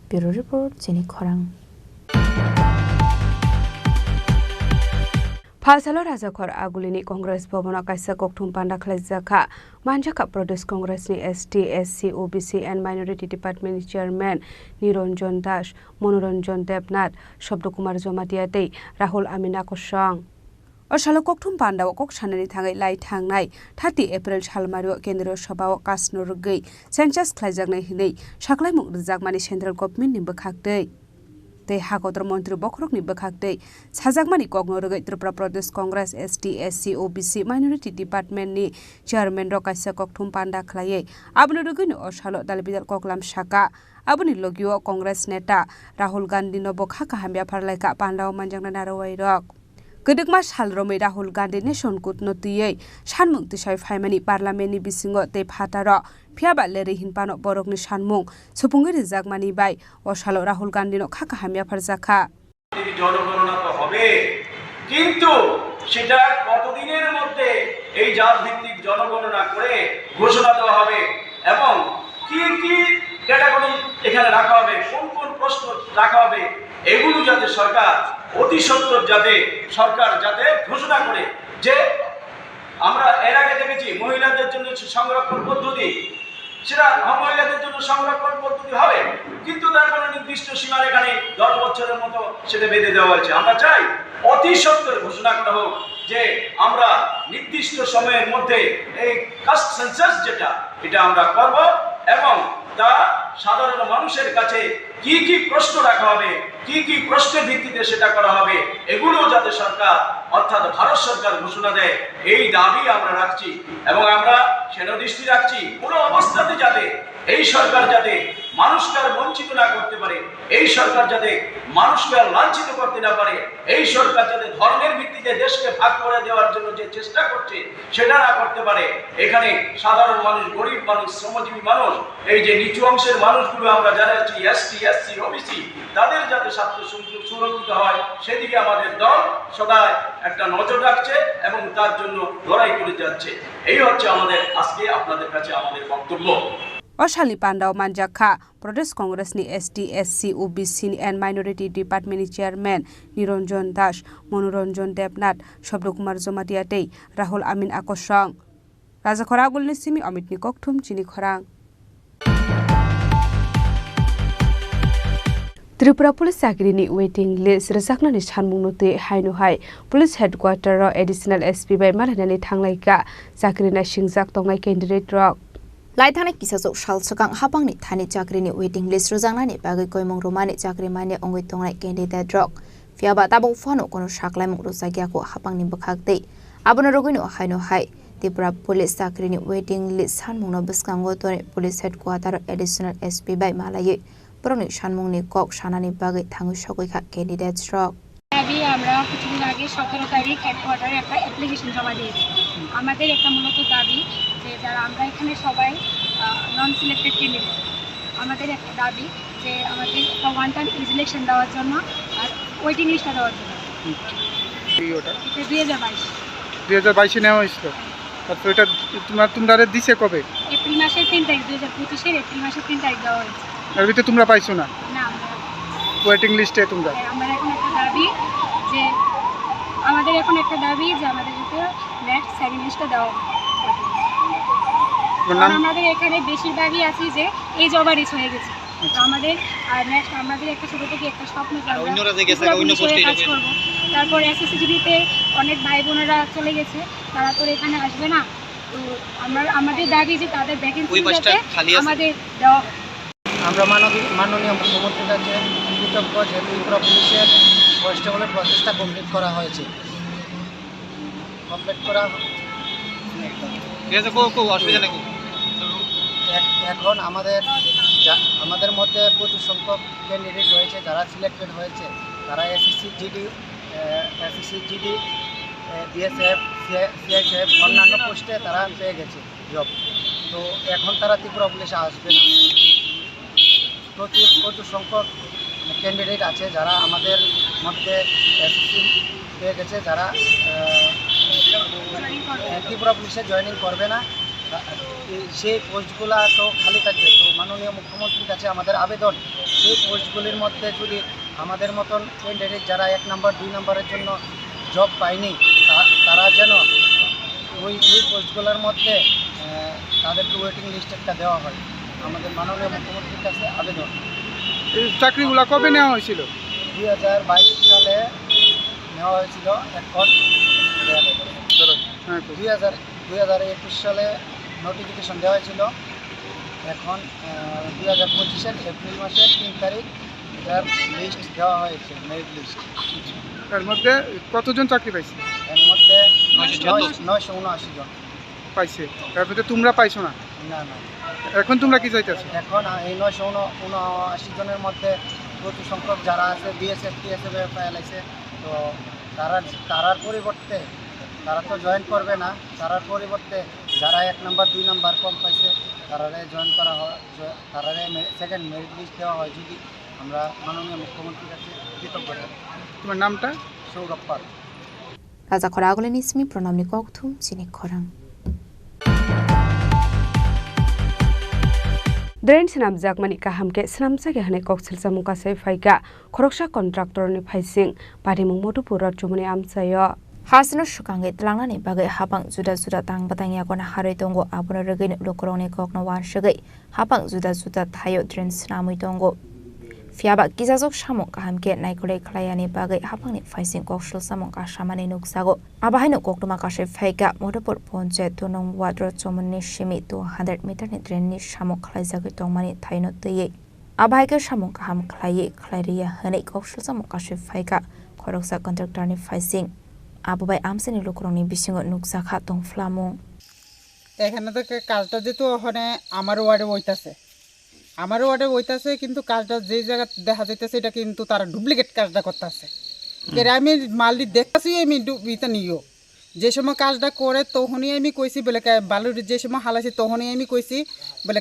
ब्यूरो रिपोर्ट जेनि खरां फालसालो राजाखर आगुलिनी कांग्रेस भवन कायसा कक्थुम पान्डा खलाइजाखा मानजाखा प्रदेश कांग्रेसनि ST SC OBC and minority department chairman Niranjan Das Manoranjan Debnath शब्द कुमार जमातियाते राहुल आमीना कोसंग असालो ककथुम पान्डाव कक साननानै थाङै लाइ थांनाय 30 एप्रिल सालमारियाव केन्द्रीय सभायाव कासनो रुगै सेन्सास खालायजानाय हिनै साख्लायमुग रिजागमानि सेन्ट्रेल गभर्नमेन्टनि बोखागदै तै हागदर मन्त्री बखरकनि बोखागदै साजागमानि ककनो रुगै Tripura Pradesh Congress ST SC OBC minority डिपार्टमेन्टनि चेयरमैन रकाइसा ककथुम पान्डा खालायै आबनो रुगैनो असालो दालबिदाल ककलाम साका आबनि लोगियो कांग्रेस नेता राहुल गांधी नो बखा काहामिया फारलायका पान्डाव मानजांना नारवाय रक गदकमा सालरमै राहुल गांधी नेशन कुट नतियै सानमुं तिसाय फाइमानि पार्लामेन्टनि बिसिङो ते फाटार फियाबा लेरि हिनपानो बरकनि सानमुं सुपुंगिरि जागमानि बाय असालो राहुल गांधी नो खाका हामिया फारजाखा জনগণনা তো হবে কিন্তু সেটা কতদিনের মধ্যে এই জাত ভিত্তিক জনগণনা করে ঘোষণা দেওয়া হবে এবং কি কি ক্যাটাগরি এখানে রাখা হবে কোন কোন প্রশ্ন রাখা হবে এগুলো যাতে সরকার অতি সত্বর যাতে সরকার যাতে ঘোষণা করে যে আমরা এর আগে দেখেছি মহিলাদের জন্য সংরক্ষণ পদ্ধতি সেটা মহিলাদের জন্য সংরক্ষণ পদ্ধতি হবে কিন্তু তার কোনো নির্দিষ্ট সীমারেখানে 10 বছরের মতো সেটা বেঁধে দেওয়া হয়েছে আমরা চাই অতি সত্বর ঘোষণা করা হোক যে আমরা নির্দিষ্ট সময়ের মধ্যে এই কাস্ট সেন্সাস যেটা এটা আমরা করব এবং তা সাধারণ মানুষের কাছে কি কি প্রশ্ন রাখা হবে কি কি প্রশ্নের ভিত্তিতে সেটা করা হবে এগুলো যাতে সরকার অর্থাৎ ভারত সরকার ঘোষণা দেয় এই দাবি আমরা রাখছি এবং আমরা সেনদৃষ্টি রাখছি কোনো অবস্থাতে যাতে এই সরকার যাতে মানুষকে আর বঞ্চিত না করতে পারে এই সরকার যাতে মানুষকে আর লাঞ্ছিত করতে না পারে এই সরকার যাতে ধর্মের ভিত্তিতে দেশকে ভাগ করে দেওয়ার জন্য যে চেষ্টা করছে সেটা না করতে পারে এখানে সাধারণ মানুষ গরিব মানুষ শ্রমজীবী মানুষ এই যে নিচু অংশের মানুষগুলো আমরা যারা আছি এসটি এসসি ওবিসি তাদের যাতে স্বার্থ সুরক্ষিত হয় সেদিকে আমাদের দল সদায় একটা নজর রাখছে এবং তার জন্য লড়াই করে যাচ্ছে এই হচ্ছে আমাদের আজকে আপনাদের কাছে আমাদের বক্তব্য अशालनि पान्डाव मानजाखा प्रदेश कांग्रेसनि ST SC OBC and minority डिपार्टमेंटनि चेयरमैन निरंजन दास मनोरंजन देवनाथ शब्द कुमार जमातियाते राहुल आमिन आकर्षण राजा खरागुलनि सिमी अमितनि ककथुम चिनी खरां त्रिपुरा पुलिस चाकरिनि वेटिंग लिस्ट रोजाकनानै सानमुंनोते हायनुहाय पुलिस हेडक्वार्टाराव एडिशनल एसपी बाय मालायनानै थांलायका चाकरिना सिंजाक तंनाय कैंडिडेट रक लाइथांनाय किसाजौ सालसगां हाबांनि थानि चाकरिनि वेटिं लिस्ट रोजांनानै बागै कयमं रमानि चाकरि माने अंगै तंनाय कैंडिडेट रक फियाबा ताबौ फानो कोनो साख्लायमुं रोजागियाखौ हाबांनि बोखागदै आबनो रगैनो हायनुहाय त्रिपुरा पुलिस चाकरिनि वेटिं लिस्ट सानमुंनो बिसकांगो तोरे पुलिस हेडक्वार्टार एडिशनल एसपी बाय मालायै बरनि सानमुंनि कक सानानि बागै थाङै सगैखा कैंडिडेट रक আমি আমরা কিছুদিন আগে 17 তারিখ হেডকোয়ার্টারে একটা অ্যাপ্লিকেশন জমা দিয়েছি আমাদের একটা মূলত দাবি যে যারা আমরা এখানে সবাই নন সিলেক্টেড ক্যান্ডিডেট আমাদের একটা দাবি যে আমাদের একটা ওয়ান টাইম ইলেকশন দেওয়ার জন্য আর ওয়েটিং লিস্টটা দেওয়ার জন্য ওটা 2022 নেওয়া হয়েছিল তারপর এটা তোমরা দিছে কবে এপ্রিল মাসের 3 তারিখ 2025 এর এপ্রিল মাসের 3 তারিখ দেওয়া হয়েছে এর ভিতরে তোমরা পাইছো না না ওয়েটিং লিস্টে তোমরা আমাদের এখন একটা দাবি যে আমাদের এখন একটা দাবি যে আমাদের ভিতরে নেক্সট সেকেন্ড লিস্টটা দেওয়া আমাদের এখানে বেশিরভাগই আছি যে এই জবার রিচ হয়ে গেছে তো আমাদের আর নেক্সট আমাদের একটা ছোট থেকে একটা স্বপ্ন যে আমরা কাজ করব তারপর এসএসসিজিতে অনেক ভাই বোনেরা চলে গেছে তারা তো এখানে আসবে না তো আমাদের দাবি যে তাদের ভ্যাকেন্সি আমাদের দেওয়া আমরা মাননীয় মুখ্যমন্ত্রীর কাছে কৃতজ্ঞ যে ত্রিপুরা পুলিশের কনস্টেবলের প্রচেষ্টা কমপ্লিট করা হয়েছে অসুবিধা নেই এখন আমাদের মধ্যে প্রচুর সংখ্যক ক্যান্ডিডেট রয়েছে যারা সিলেক্টেড হয়েছে তারা এসএসসি জিডি বিএসএফ সিআইএসএফ অন্যান্য পোস্টে তারা পেয়ে গেছে জব তো এখন তারা ত্রিপুরা পুলিশে আসবে না প্রচুর সংখ্যক ক্যান্ডিডেট আছে যারা আমাদের মধ্যে এসএসসি পেয়ে গেছে যারা ত্রিপুরা পুলিশে জয়েনিং করবে না সেই পোস্টগুলো তো খালি থাকবে তো মাননীয় মুখ্যমন্ত্রীর কাছে আমাদের আবেদন সেই পোস্টগুলির মধ্যে যদি আমাদের মতন ক্যান্ডিডেট যারা 1 নম্বর 2 নম্বরের জন্য জব পায়নি তারা যেন ওই পোস্টগুলোর মধ্যে তাদেরকে ওয়েটিং লিস্ট একটা দেওয়া হয় আমাদের মাননীয় মুখ্যমন্ত্রীর কাছে আবেদন চাকরিগুলো কবে নেওয়া হয়েছিল 2022 সালে নেওয়া হয়েছিল। এখন 2021 সালে নোটিফিকেশন দেওয়া হয়েছিল। এখন 2025-এর এপ্রিল মাসের 3 তারিখ এটার লিস্ট দেওয়া হয়েছে, মেরিট লিস্ট। এর মধ্যে কতজন চাকরি পাইছে? এর মধ্যে 979 জন পাইছে। এর মধ্যে তোমরা পাইছো না? না না। এখন তোমরা কি চাইতেছো? এখন এই 979 জনের মধ্যে প্রচুর সংখ্যক যারা আছে বিএসএফ টিএসএফ ফাইল আছে, তো তারার পরিবর্তে তারা তো জয়েন করবে না, তারার পরিবর্তে যারা 1 নাম্বার 2 নাম্বার কম পাইছে তারারে জয়েন করা হয়, তারারে সেকেন্ড মেরিট লিস্ট দেওয়া হয়। যদি আমরা মাননীয় মুখ্যমন্ত্রীর কাছে কৃতজ্ঞ থাকি। তোমার নামটা? Sourav Pal. Raja Khoragoleni Smi Pronamni Kokthum Chini Khorang. Drain sinamjak mani kahamke sinamjak hane koksil samuka sai faiga khoroksha contractor ni phaising parimung modupur rajmani amsayo Hasino Shukangi Tlangani Bagai Hapang Zuda Zuda Tang Batang Yakon Haritongo Abuna Regin Lokoroni Kokno Wan Shagai Hapang Zuda Zuda Tayo Drain Sinamuitongo Fiaba Gizazok Shamok Hamke Naikole Klayani Bagai Hapang Faising Kokshil Samok Ashamani Nuksago Abahino Koktumakashe Faiga Modupur Ponche Tunong Wadro Chomani Shimi 200 meter ni drain ni Shamok Klaizagi Tongmani Taino Teye Abahike Shamok Ham Klaye Klairia Hane Kokshil Samok Ashe Faiga Koroksa Contractor ni Faising Abubai Amseni Lokroni Bisingo Nuksakha Tong Flamong এখানে তো কাজটা যেহেতু ওখানে আমার ওয়ার্ডে বইতাছে, আমার ওয়ার্ডে বইতাছে, কিন্তু কাজটা যে জায়গা দেখা যাইতেছে এটা কিন্তু তারা ডুপ্লিকেট কাজটা করতেছে। আমি মালটি দেখতেছি, আমি ইটা নিও যে সময় কাজটা করে তখনই আমি কইছি বলে বালুরি, যে সময় হালাইছি তখনই আমি কইছি বলে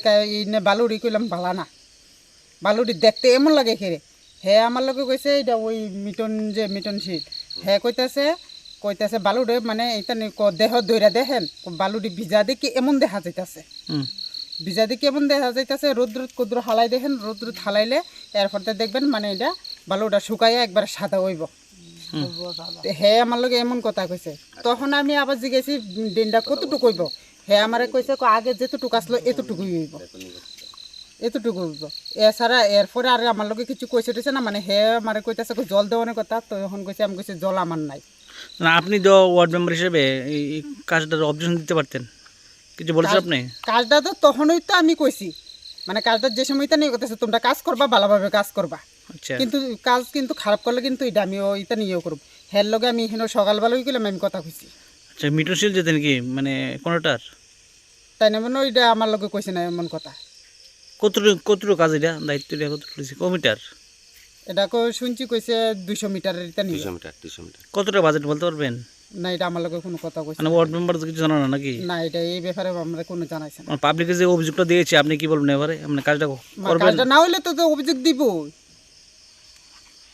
বালুরি কইলাম ভালা না, বালুরি দেখতে এমন লাগে খেরে। হ্যাঁ আমার লোকে কইছে এটা ওই মিটন শীত, হ্যাঁ কইতাছে বালুরে মানে এটা দেহ দইরা দেখেন বালুরি ভিজা দেখি এমন দেখা যাইতাছে, ভিজা দেখি এমন দেখা যাইতাছে। রোদ্র কুদ্র হালাই দেখেন, রোদ্র হালাইলে এরপরতে দেখবেন মানে এটা বালুটা শুকাইয়া একবার সাদা হইব। হ্যাঁ আমার লোকে এমন কথা কইছে। তখন আমি আবার জিজ্ঞেসি দিনটা কতটুকু হইব, হ্যাঁ আমারে কইছে আগে যেতটুকু আসলো এতটুকুই হইব, এতটুকু হইব, এছাড়া এরপরে আর আমার লোকে কিছু কইছে না। মানে হ্যাঁ আমারে কইতাছে জল দেওয়ানোর কথা, তো এখন কইছে আমি কইছি জল আমার নাই। না আপনি তো ওয়ার্ড মেম্বার হিসেবে এই কাজটার অবজেকশন দিতে পারতেন, কিছু বলছেন আপনি? কাজটা তো তখনই তো আমি কইছি, মানে কাজটা যে সময় তো নিয়ে করতেছে তোমরা কাজ করবা, ভালোভাবে কাজ করবা, কিন্তু কাজ কিন্তু খারাপ করলে কিন্তু এটা আমিও এটা নিয়েও করব। হের লগে আমি এখানে সকালবেলা গেলাম আমি কথা কইছি। আচ্ছা মিটনশীল যেতেন কি মানে কোনটার? তাই না মানে ওইটা আমার লগে কইছে না এমন কথা। কতটুকু কাজ এটা দায়িত্বটা কতটুকু মিটার? এটা শুনছি কইছে 200 মিটারের এটা নিয়ে। 200 মিটার কতটা বাজেট বলতে পারবেন? না এটা আমার লগে কোনো কথা কইছে মানে ওয়ার্ড মেম্বার তো কিছু জানা না নাকি? না এটা এই ব্যাপারে আমরা কোনো জানাইছে না। পাবলিকে যে অভিযোগটা দিয়েছে আপনি কি বলবেন এবারে? আপনি কাজটা করবেন? কাজটা না হইলে তো অভিযোগ দিব,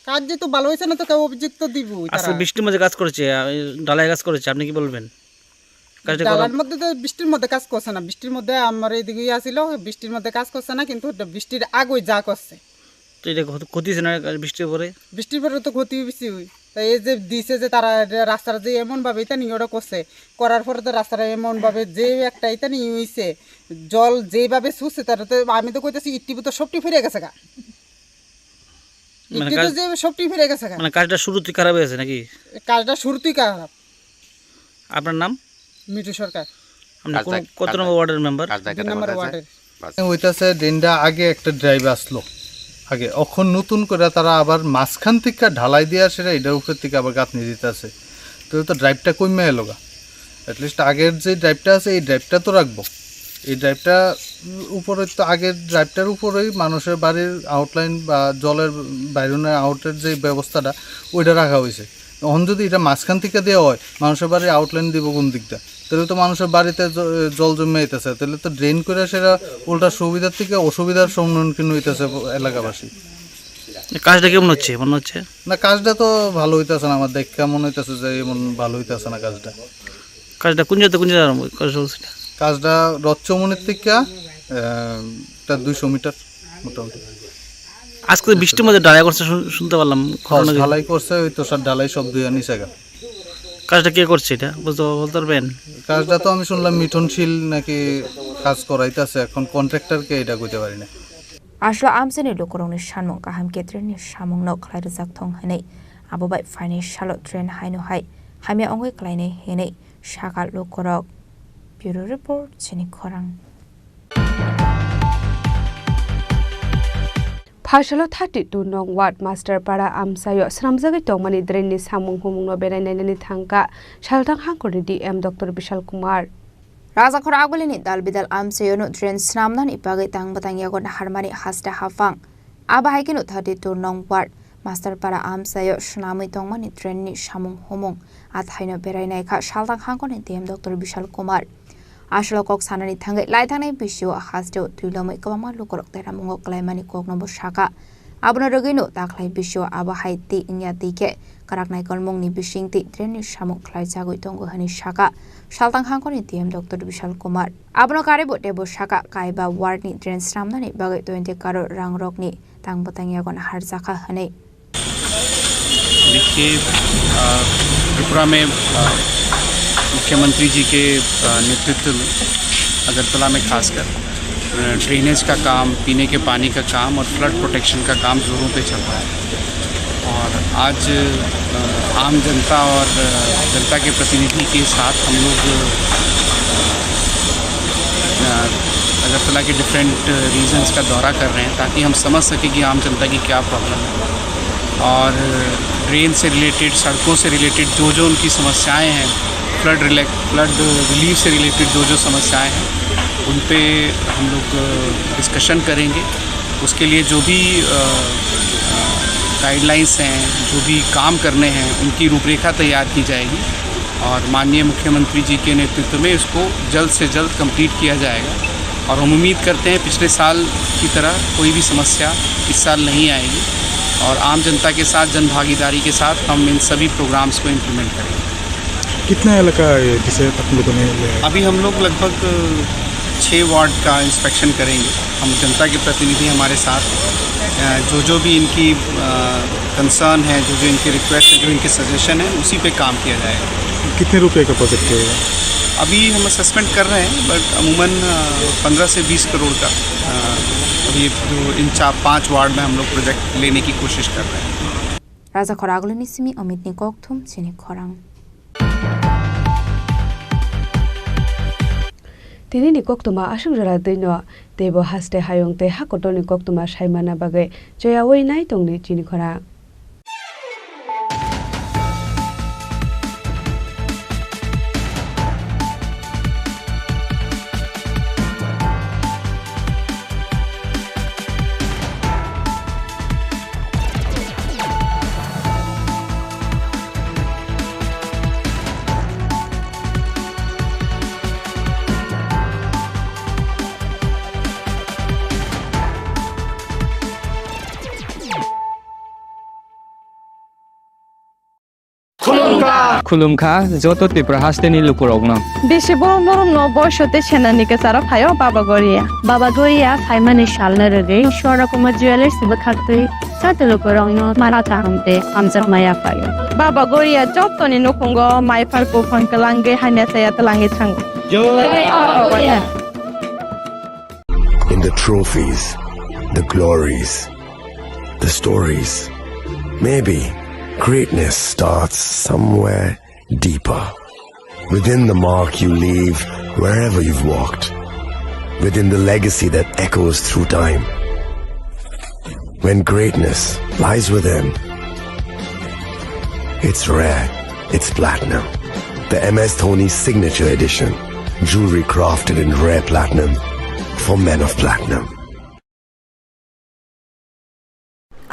কাজ যে তো ভালো হইছে না তো অভিযোগ তো দিব। আজকে বৃষ্টির মধ্যে কাজ করেছে, ঢালাই কাজ করেছে, আপনি কি বলবেন? কাজটা ঢালাইয়ের মধ্যে তো বৃষ্টির মধ্যে কাজ করছে না, বৃষ্টির মধ্যে আমার এইদিকে আসিল, বৃষ্টির মধ্যে কাজ করছে না, কিন্তু বৃষ্টির আগে যা করছে তো এটা ক্ষতি হয়েছে না বৃষ্টির পরে? বৃষ্টির পরে তো ক্ষতি বেশি হই। তাই এই যে দিছে যে তারা রাস্তাটা যে এমনভাবে এটা নিয়ে ওটা করছে, করার পরে তো রাস্তাটা এমনভাবে যে একটা এটা নিয়ে হইছে, জল যেভাবে ছুটছে তারা তো আমি তো কইতেছি ইট্টিপু তো সবটি ফিরে গেছে গা, ইট্টি তো যে সবটি ফিরে গেছে গা। মানে কাজটা শুরুতেই খারাপ হয়েছে নাকি? কাজটা শুরুতেই খারাপ। আপনার নাম? মিঠু সরকার। আপনি কত নম্বর ওয়ার্ডের মেম্বার? 2 নম্বর ওয়ার্ডের। হইতাছে দিনটা আগে একটা ড্রাইভ আসলো আগে, এখন নতুন করে তারা আবার মাঝখান থেকে ঢালাই দিয়ে আসে, এটার উপর থেকে আবার গাঁথনি দিতেছে, তো ড্রাইভটা কমে এলো গা। অ্যাটলিস্ট আগের যে ড্রাইভটা আছে এই ড্রাইভটা তো রাখবো, এই ড্রাইভটা উপরে তো আগের ড্রাইভটার উপরেই মানুষের বাড়ির আউটলাইন বা জলের বাইরনের আউটের যে ব্যবস্থাটা ওইটা রাখা হয়েছে। এখন যদি এটা মাঝখান থেকে দেওয়া হয় মানুষের বাড়ির আউটলাইন দিব কোন দিকটা, তাহলে তো মানুষের বাড়িতে জল জমে যেতেছে, তাহলে তো ড্রেন করে সেটা উল্টা সুবিধার থেকে অসুবিধার সম্মুখীন হইতেছে এলাকাবাসী। কাজটা কেমন হচ্ছে মনে হচ্ছে? না কাজটা তো ভালো হইতেছে না, আমার দেখে মনে হইতেছে যে এমন ভালো হইতেছে না কাজটা। কাজটা কোন জায়গা কাজটা রথচমনির থেকে 200 মিটার মোটামুটি। আজকে বৃষ্টির মধ্যে ঢালাই করছে শুনতে পারলাম। ঢালাই করছে ওই তো সব ঢালাই সব দুই নিচে গা। কাজটা কে করছে এটা বলতে পারবেন? কাজটা তো আমি শুনলাম মিঠনশীল নাকি কাজ করাইতেছে, এখন কন্ট্রাক্টরকে এটা কইতে পারি না। আসলো আমসেনি লোকরংনি সানমং কাহাম কেত্রেনি সামং knock খাইরজাক থং হাनै abobai finance shalo train hainu hai hamya ongoi klaine hene shaka lokorok bureau report chini khorang Phashalo 32 nong ward master para amsayo sramjagai tongmani drain ni samung humung no berai nainani thangka saltang hangkori DM Dr. Bishal Kumar Raja Khoragulini dalbidal amsayo no drain sramnan ipagai tangbatang yagon harmani hasta hafang abahikinu 32 nong ward master para amsayo shnamui tongmani drain ni samung humung athaino berai naikha saltang hangkori DM Dr. Bishal Kumar Ashlo kok sanani thangai lai thangai bisio hasto tuilomai kawama lukorok tera mungo klaimani kok nombo shaka abno rogino taklai bisio aba haiti inya tike karak nai kolmong ni bisingti treni samuk klai jagoi tongo hani shaka saltang hangkoni DM Dr. Bishal Kumar abno karebo debo shaka kaiba ward ni tren sramnani bagai 20 karo rangrok ni tangbatangya gon harjaka hane देखिए त्रिपुरा में मुख्यमंत्री जी के नेतृत्व में अगरतला में खासकर drainage का काम, पीने के पानी का काम और फ्लड प्रोटेक्शन का काम जोरों पे चल रहा है और आज आम जनता और जनता के प्रतिनिधि के साथ हम लोग अगरतला के डिफरेंट रीजन्स का दौरा कर रहे हैं ताकि हम समझ सकें कि आम जनता की क्या प्रॉब्लम है और ड्रेन से रिलेटेड, सड़कों से रिलेटेड जो उनकी समस्याएं हैं, फ्लड रिलीफ से रिलेटेड जो समस्याएं हैं उन पे हम लोग डिस्कशन करेंगे। उसके लिए जो भी गाइडलाइंस हैं, जो भी काम करने हैं, उनकी रूपरेखा तैयार की जाएगी और माननीय मुख्यमंत्री जी के नेतृत्व में इसको जल्द से जल्द कंप्लीट किया जाएगा और हम उम्मीद करते हैं पिछले साल की तरह कोई भी समस्या इस साल नहीं आएगी और आम जनता के साथ जनभागीदारी के साथ हम इन सभी प्रोग्राम्स को इम्प्लीमेंट करेंगे। कितना इलाका है जिसे आप लोगों ने अभी हम लोग लगभग 6 वार्ड का इंस्पेक्शन करेंगे। हम जनता के प्रतिनिधि हमारे साथ जो भी इनकी कंसर्न है, जो इनकी रिक्वेस्ट है, जो इनके सजेशन है, उसी पे काम किया जाएगा। कितने रुपए का प्रोजेक्ट है? अभी हम असेसमेंट कर रहे हैं बट अमूमन 15 से 20 करोड़ का अभी जो इन 4-5 वार्ड में हम लोग प्रोजेक्ट लेने की कोशिश कर रहे हैं। Raja Khoragulini simi Amit ni kokthum chini khorang Tini ni koktuma asung jara dino tebo haste hayong te hakoto ni koktuma saimana bagai joya woi nai tong ni chini khora खुलुमखा जतो त्रिपुरा हास्टेनि लुकुरगनो बेसे बरम बरम न बयसते सेनानि के सारा फायो बाबा गोरिया फाइमानि शालना रगे शोरा कुमार ज्वेलर्स बखातै साते लुकुरगनो मारा तांते आमजा माया फायो बाबा गोरिया जतोनि नखंगो माइफार को फंकलांगे हाने साया तलांगे थांग In the trophies, the glories, the stories, maybe greatness starts somewhere deeper. Within the mark you leave wherever you've walked. Within the legacy that echoes through time. When greatness lies within, it's rare, it's platinum. The MS Dhoni Signature Edition. Jewelry crafted in rare platinum for men of platinum.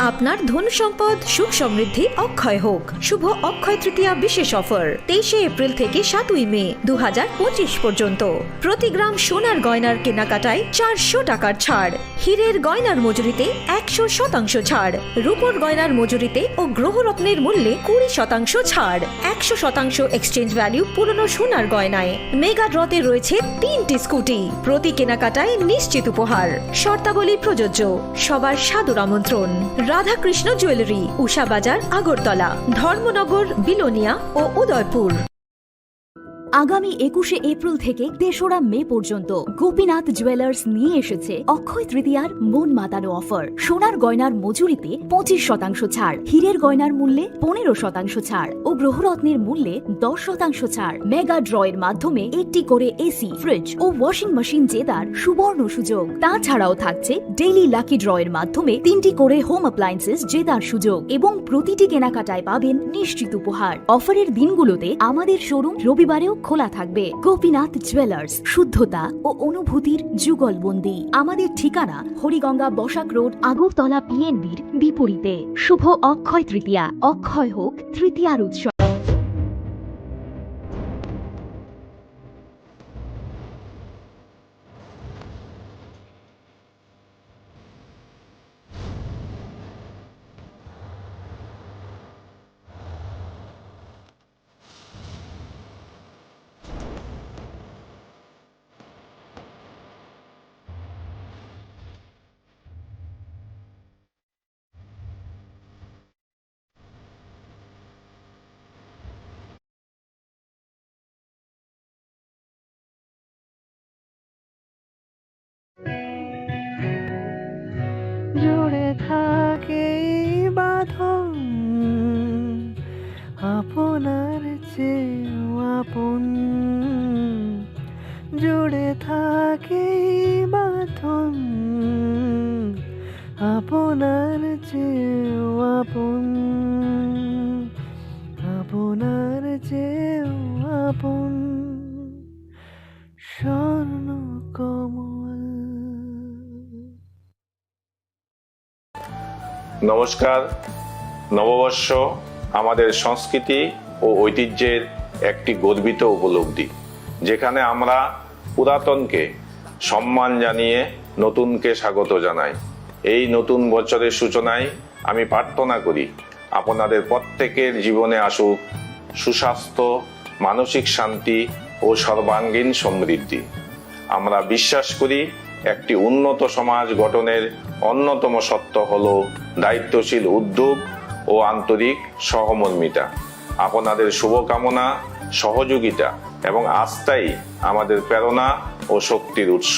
আপনার ধন সম্পদ সুখ সমৃদ্ধি অক্ষয় হোক। শুভ অক্ষয় তৃতীয়া বিশেষ offer 23 April থেকে 7 মে 2025 পর্যন্ত প্রতি গ্রাম সোনার গয়নার কেনাকাটায় 400 টাকার ছাড়, হীরের গয়নার মজুরিতে 100% ছাড়, রূপোর গয়নার মজুরিতে ও গ্রহরত্নের মূল্যে 20% ছাড়, 100% এক্সচেঞ্জ ভ্যালু পুরনো সোনার গয়নায়। মেগা ড্রতে রয়েছে 3টি স্কুটি, প্রতি কেনাকাটায় নিশ্চিত উপহার। শর্তাবলী প্রযোজ্য। সবার সাদর আমন্ত্রণ। রাধাকৃষ্ণ জুয়েলারি, উষা বাজার, আগরতলা, ধর্মনগর, বিলোনিয়া ও উদয়পুর। আগামী 21শে এপ্রিল থেকে 3রা মে পর্যন্ত গোপীনাথ জুয়েলার্স নিয়ে এসেছে অক্ষয় তৃতীয়ার মন মাতানো অফার। সোনার গয়নার মজুরিতে 25% ছাড়, হীরের গয়নার মূল্যে 15% ছাড় ও গ্রহরত্নের মূল্যে 10% ছাড়। মেগা ড্রয়ের মাধ্যমে একটি করে এসি, ফ্রিজ ও ওয়াশিং মেশিন জেতার সুবর্ণ সুযোগ। তাছাড়াও থাকছে ডেইলি লাকি ড্রয়ের মাধ্যমে 3টি করে হোম অ্যাপ্লায়েন্সেস জেতার সুযোগ এবং প্রতিটি কেনাকাটায় পাবেন নিশ্চিত উপহার। অফারের দিনগুলোতে আমাদের শোরুম রবিবারেও খোলা থাকবে। গোপীনাথ জুয়েলার্স, শুদ্ধতা ও অনুভূতির যুগলবন্দি। আমাদের ঠিকানা হরিগঙ্গা বসাক রোড, আগরতলা পিএনবির বিপরীতে। শুভ অক্ষয় তৃতীয়া, অক্ষয় হোক তৃতীয়ার উৎসব। জুড়ে থাকে বাঁধন আপনার চেয়েও আপন, জুড়ে থাকে বাঁধন আপনার চেয়েও আপন, আপনার চেয়েও আপন স্বর্ণ কমল। নমস্কার। নববর্ষ আমাদের সংস্কৃতি ও ঐতিহ্যের একটি গর্বিত উপলব্ধি, যেখানে আমরা পুরাতনকে সম্মান জানিয়ে নতুনকে স্বাগত জানাই। এই নতুন বছরের সূচনায় আমি প্রার্থনা করি আপনাদের প্রত্যেকের জীবনে আসুক সুস্বাস্থ্য, মানসিক শান্তি ও সর্বাঙ্গীন সমৃদ্ধি। আমরা বিশ্বাস করি একটি উন্নত সমাজ গঠনের অন্যতম সত্য হল দায়িত্বশীল উদ্যোগ ও আন্তরিক সহমর্মিতা। আপনাদের শুভকামনা, সহযোগিতা এবং আস্থাই আমাদের প্রেরণা ও শক্তির উৎস।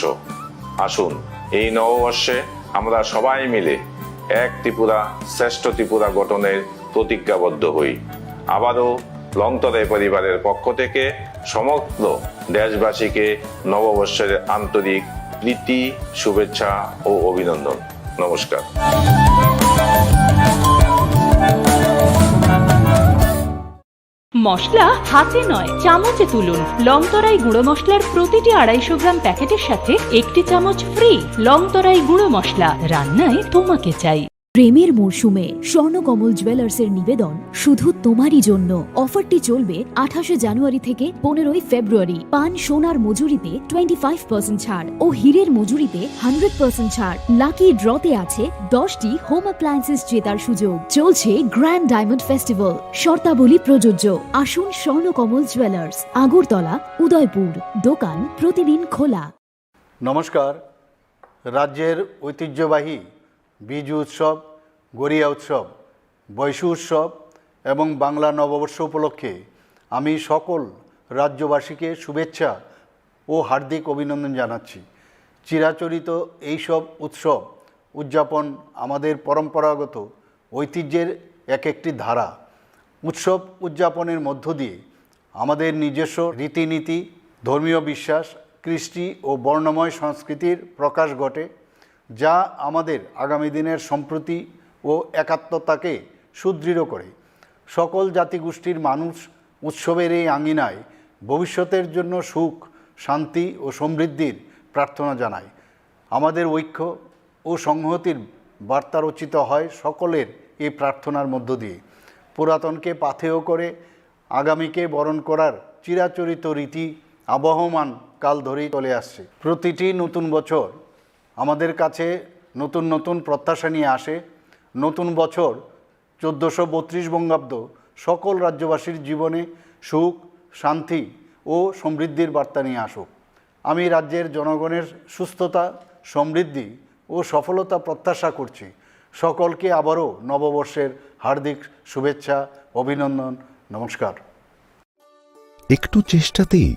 আসুন এই নববর্ষে আমরা সবাই মিলে এক ত্রিপুরা শ্রেষ্ঠ ত্রিপুরা গঠনের প্রতিজ্ঞাবদ্ধ হই। আবারও লংতরাই পরিবারের পক্ষ থেকে সমগ্র দেশবাসীকে নববর্ষের আন্তরিক প্রীতি, শুভেচ্ছা ও অভিনন্দন। নমস্কার। মশলা হাতে নয় চামচে তুলুন। লংতরাই গুঁড়ো মশলার প্রতিটি 250 গ্রাম প্যাকেটের সাথে 1টি চামচ ফ্রি। লংতরাই গুঁড়ো মশলা, রান্নায় তোমাকে চাই। প্রেমের মরশুমে স্বর্ণকমল জুয়েলার্সের নিবেদন শুধু তোমারই জন্য। অফারটি চলবে 28শে জানুয়ারি থেকে 15ই ফেব্রুয়ারি। পান সোনার মজুরিতে 25% ছাড় ও হীরের মজুরিতে 100% ছাড়। লাকি ড্রতে আছে 10টি হোম অ্যাপ্লায়েন্সেস জেতার সুযোগ। চলছে গ্র্যান্ড ডায়মন্ড ফেস্টিভ্যাল, শর্তাবলী প্রযোজ্য। আসুন স্বর্ণকমল জুয়েলার্স, আগরতলা, উদয়পুর। দোকান প্রতিদিন খোলা। নমস্কার। রাজ্যের ঐতিহ্যবাহী বিজু উৎসব, গড়িয়া উৎসব, বৈশু উৎসব এবং বাংলা নববর্ষ উপলক্ষে আমি সকল রাজ্যবাসীকে শুভেচ্ছা ও হার্দিক অভিনন্দন জানাচ্ছি। চিরাচরিত এইসব উৎসব উদযাপন আমাদের পরম্পরাগত ঐতিহ্যের এক একটি ধারা। উৎসব উদযাপনের মধ্য দিয়ে আমাদের নিজস্ব রীতিনীতি, ধর্মীয় বিশ্বাস, কৃষ্টি ও বর্ণময় সংস্কৃতির প্রকাশ ঘটে, যা আমাদের আগামী দিনের সম্প্রীতি ও একাত্মতাকে সুদৃঢ় করে। সকল জাতিগোষ্ঠীর মানুষ উৎসবের এই আঙিনায় ভবিষ্যতের জন্য সুখ, শান্তি ও সমৃদ্ধির প্রার্থনা জানায়। আমাদের ঐক্য ও সংহতির বার্তা রচিত হয় সকলের এই প্রার্থনার মধ্য দিয়ে। পুরাতনকে পাথেয় করে আগামীকে বরণ করার চিরাচরিত রীতি আবহমান কাল ধরেই চলে আসছে। প্রতিটি নতুন বছর আমাদের কাছে নতুন নতুন প্রত্যাশা নিয়ে আসে। নতুন বছর 1432 বঙ্গাব্দ সকল রাজ্যবাসীর জীবনে সুখ, শান্তি ও সমৃদ্ধির বার্তা নিয়ে আসুক। আমি রাজ্যের জনগণের সুস্থতা, সমৃদ্ধি ও সফলতা প্রত্যাশা করছি। সকলকে আবারও নববর্ষের হার্দিক শুভেচ্ছা, অভিনন্দন। নমস্কার। একটু চেষ্টাতেই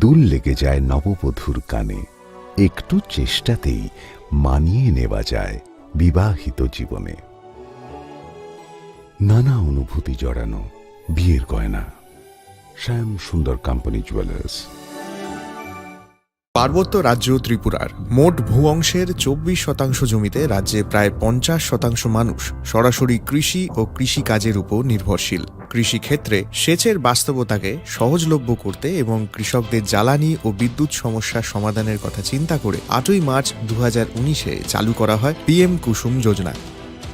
দুল লেগে যায় নববধূর কানে, একটু চেষ্টাতেই মানিয়ে নেওয়া যায় বিবাহিত জীবনে। নানা অনুভূতি জড়ানো বিয়ের গয়না। শ্যাম সুন্দর কোম্পানি জুয়েলার্স। পার্বত্য রাজ্য ত্রিপুরার মোট ভূ অংশের 24% জমিতে রাজ্যে প্রায় 50% মানুষ সরাসরি কৃষি ও কৃষিকাজের উপর নির্ভরশীল। কৃষিক্ষেত্রে সেচের বাস্তবতাকে সহজলভ্য করতে এবং কৃষকদের জ্বালানি ও বিদ্যুৎ সমস্যার সমাধানের কথা চিন্তা করে 8ই মার্চ 2019-এ চালু করা হয় PM কুসুম যোজনা,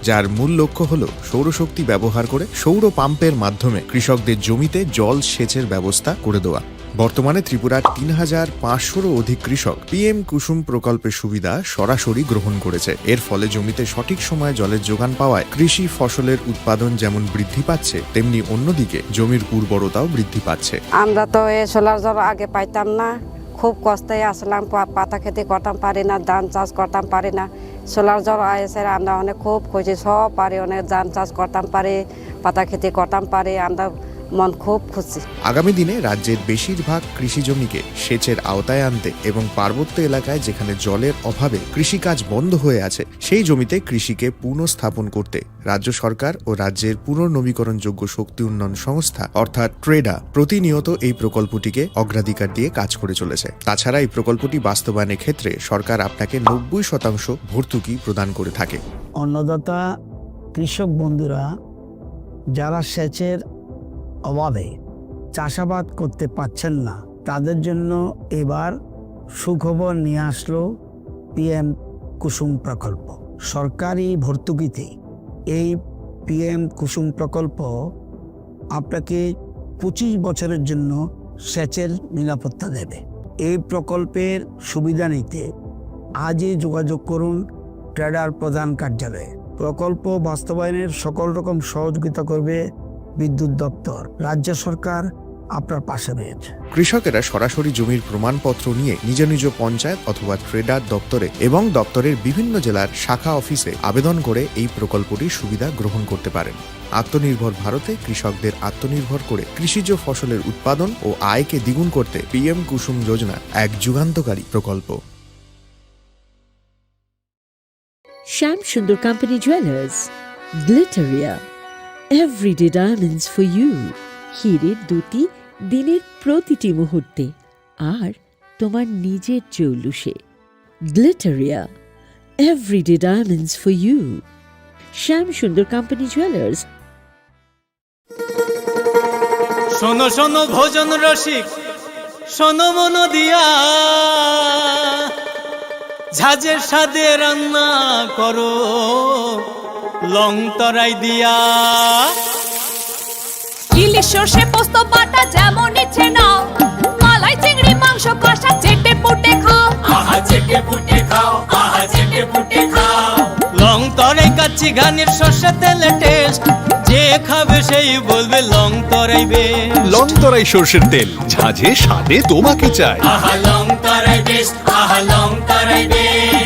যার মূল লক্ষ্য হল সৌরশক্তি ব্যবহার করে সৌর পাম্পের মাধ্যমে কৃষকদের জমিতে জল সেচের ব্যবস্থা করে দেওয়া। বর্তমানে ত্রিপুরার 3500-রও অধিক কৃষক PM কুসুম প্রকল্পের সুবিধা সরাসরি গ্রহণ করেছে। এর ফলে জমিতে সঠিক সময়ে জলের যোগান পাওয়ায় কৃষি ফসলের উৎপাদন যেমন বৃদ্ধি পাচ্ছে, তেমনি অন্যদিকে জমির উর্বরতাও বৃদ্ধি পাচ্ছে। আমরা তো এই সোলার জল আগে পাইতাম না, খুব কষ্টে আসলাম, পাতা খেতে করতাম পারি না, ধান চাষ করতাম পারি না। সোলার জল এসে আমরা অনেক খুব খুশি, সব পারি, অনেক ধান চাষ করতাম পারি, পাতা খেতে করতাম পারি, আমরা মন খুব খুশি। আগামী দিনে রাজ্যের বেশিরভাগ কৃষি জমিকে সেচের আওতায় আনতে এবং পার্বত্য এলাকায় যেখানে জলের অভাবে কৃষিকাজ বন্ধ হয়ে আছে সেই জমিতে কৃষিকে পুনঃস্থাপন করতে রাজ্য সরকার ও রাজ্যের পুনর্নবীকরণযোগ্য শক্তি উন্নয়ন সংস্থা অর্থাৎ ট্রেডা প্রতিনিয়ত এই প্রকল্পটিকে অগ্রাধিকার দিয়ে কাজ করে চলেছে। তাছাড়া এই প্রকল্পটি বাস্তবায়নের ক্ষেত্রে সরকার আপনাকে 90% ভর্তুকি প্রদান করে থাকে। অন্নদাতা কৃষক বন্ধুরা যারা সেচের অভাবে চাষাবাদ করতে পারছেন না, তাদের জন্য এবার সুখবর নিয়ে আসলো PM কুসুম প্রকল্প। সরকারি ভর্তুকিতে এই PM কুসুম প্রকল্প আপনাকে 25 বছরের জন্য সেচের নিরাপত্তা দেবে। এই প্রকল্পের সুবিধা নিতে আজই যোগাযোগ করুন ট্রেডার প্রধান কার্যালয়ে। প্রকল্প বাস্তবায়নের সকল রকম সহযোগিতা করবে বিদ্যুৎ দপ্তর। রাজ্য সরকার আপনার পাশে রয়েছে। কৃষকেরা সরাসরি জমির প্রমাণপত্র নিয়ে নিজ নিজ পঞ্চায়েত অথবা ট্রেডার দপ্তরে এবং দপ্তরের বিভিন্ন জেলার শাখা অফিসে আবেদন করে এই প্রকল্পটির সুবিধা গ্রহণ করতে পারেন। আত্মনির্ভর ভারতে কৃষকদের আত্মনির্ভর করে কৃষিজ ফসলের উৎপাদন ও আয়কে দ্বিগুণ করতে PM কুসুম যোজনা এক যুগান্তকারী প্রকল্প। Shyam Sundar company jewellers, Glitteria, everyday diamonds for you. হীরের দুটি দিনের প্রতিটি মুহূর্তে আর তোমার নিজের জৌলুসে। Glitteria, everyday diamonds for you. Shyam Sundar company jewellers. শোনো শোনো ভোজন রসিক, শোনো মন দিয়া, ঝাঁঝের স্বাদে রান্না করো লং তরাই দিয়া। ইলিশ সর্ষে পোস্ত বাটা যেমন ইচ্ছে নাও, মালাই চিংড়ি মাংস কষা চেটে পুটে খাও, আহা চেটে পুটে খাও, আহা চেটে পুটে খাও। লং তরাই কাচ্চি ঘানির সর্ষে তেলে টেস্ট, যে খাবে সেই বলবে লং তরাই বেশ। লং তরাই সর্ষের তেল, ঝাঁঝে স্বাদে তোমাকে চাই। আহা লং তরাই বেশ, আহা লং তরাই বেশ।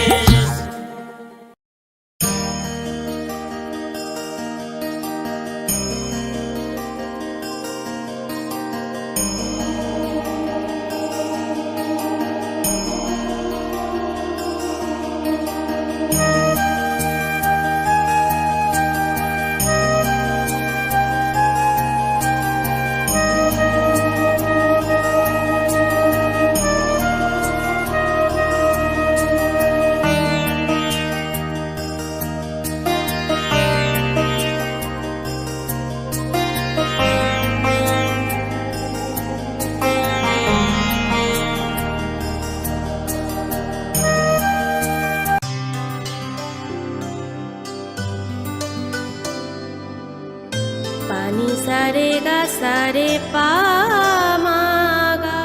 পানি সারে গা সারে পা মা গা।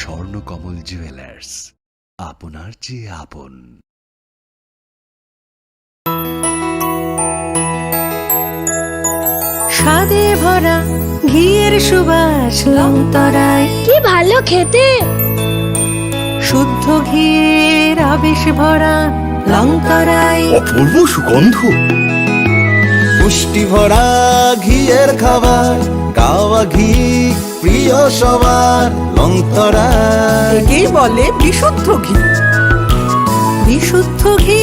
স্বর্ণকমল জুয়েলার্স, আপনার চেয়ে আপন। স্বাদে ভরা ঘিয়ের সুবাস লংতরায় কি ভালো খেতে, শুদ্ধ ঘিয়ের আবেশ ভরা লংতরায় অপূর্ব সুগন্ধ। পুষ্টি ভরা ঘিয়ের খাবার, গাওয়া ঘি প্রিয় সবার লংতরায়। একেই বলে বিশুদ্ধ ঘি। বিশুদ্ধ ঘি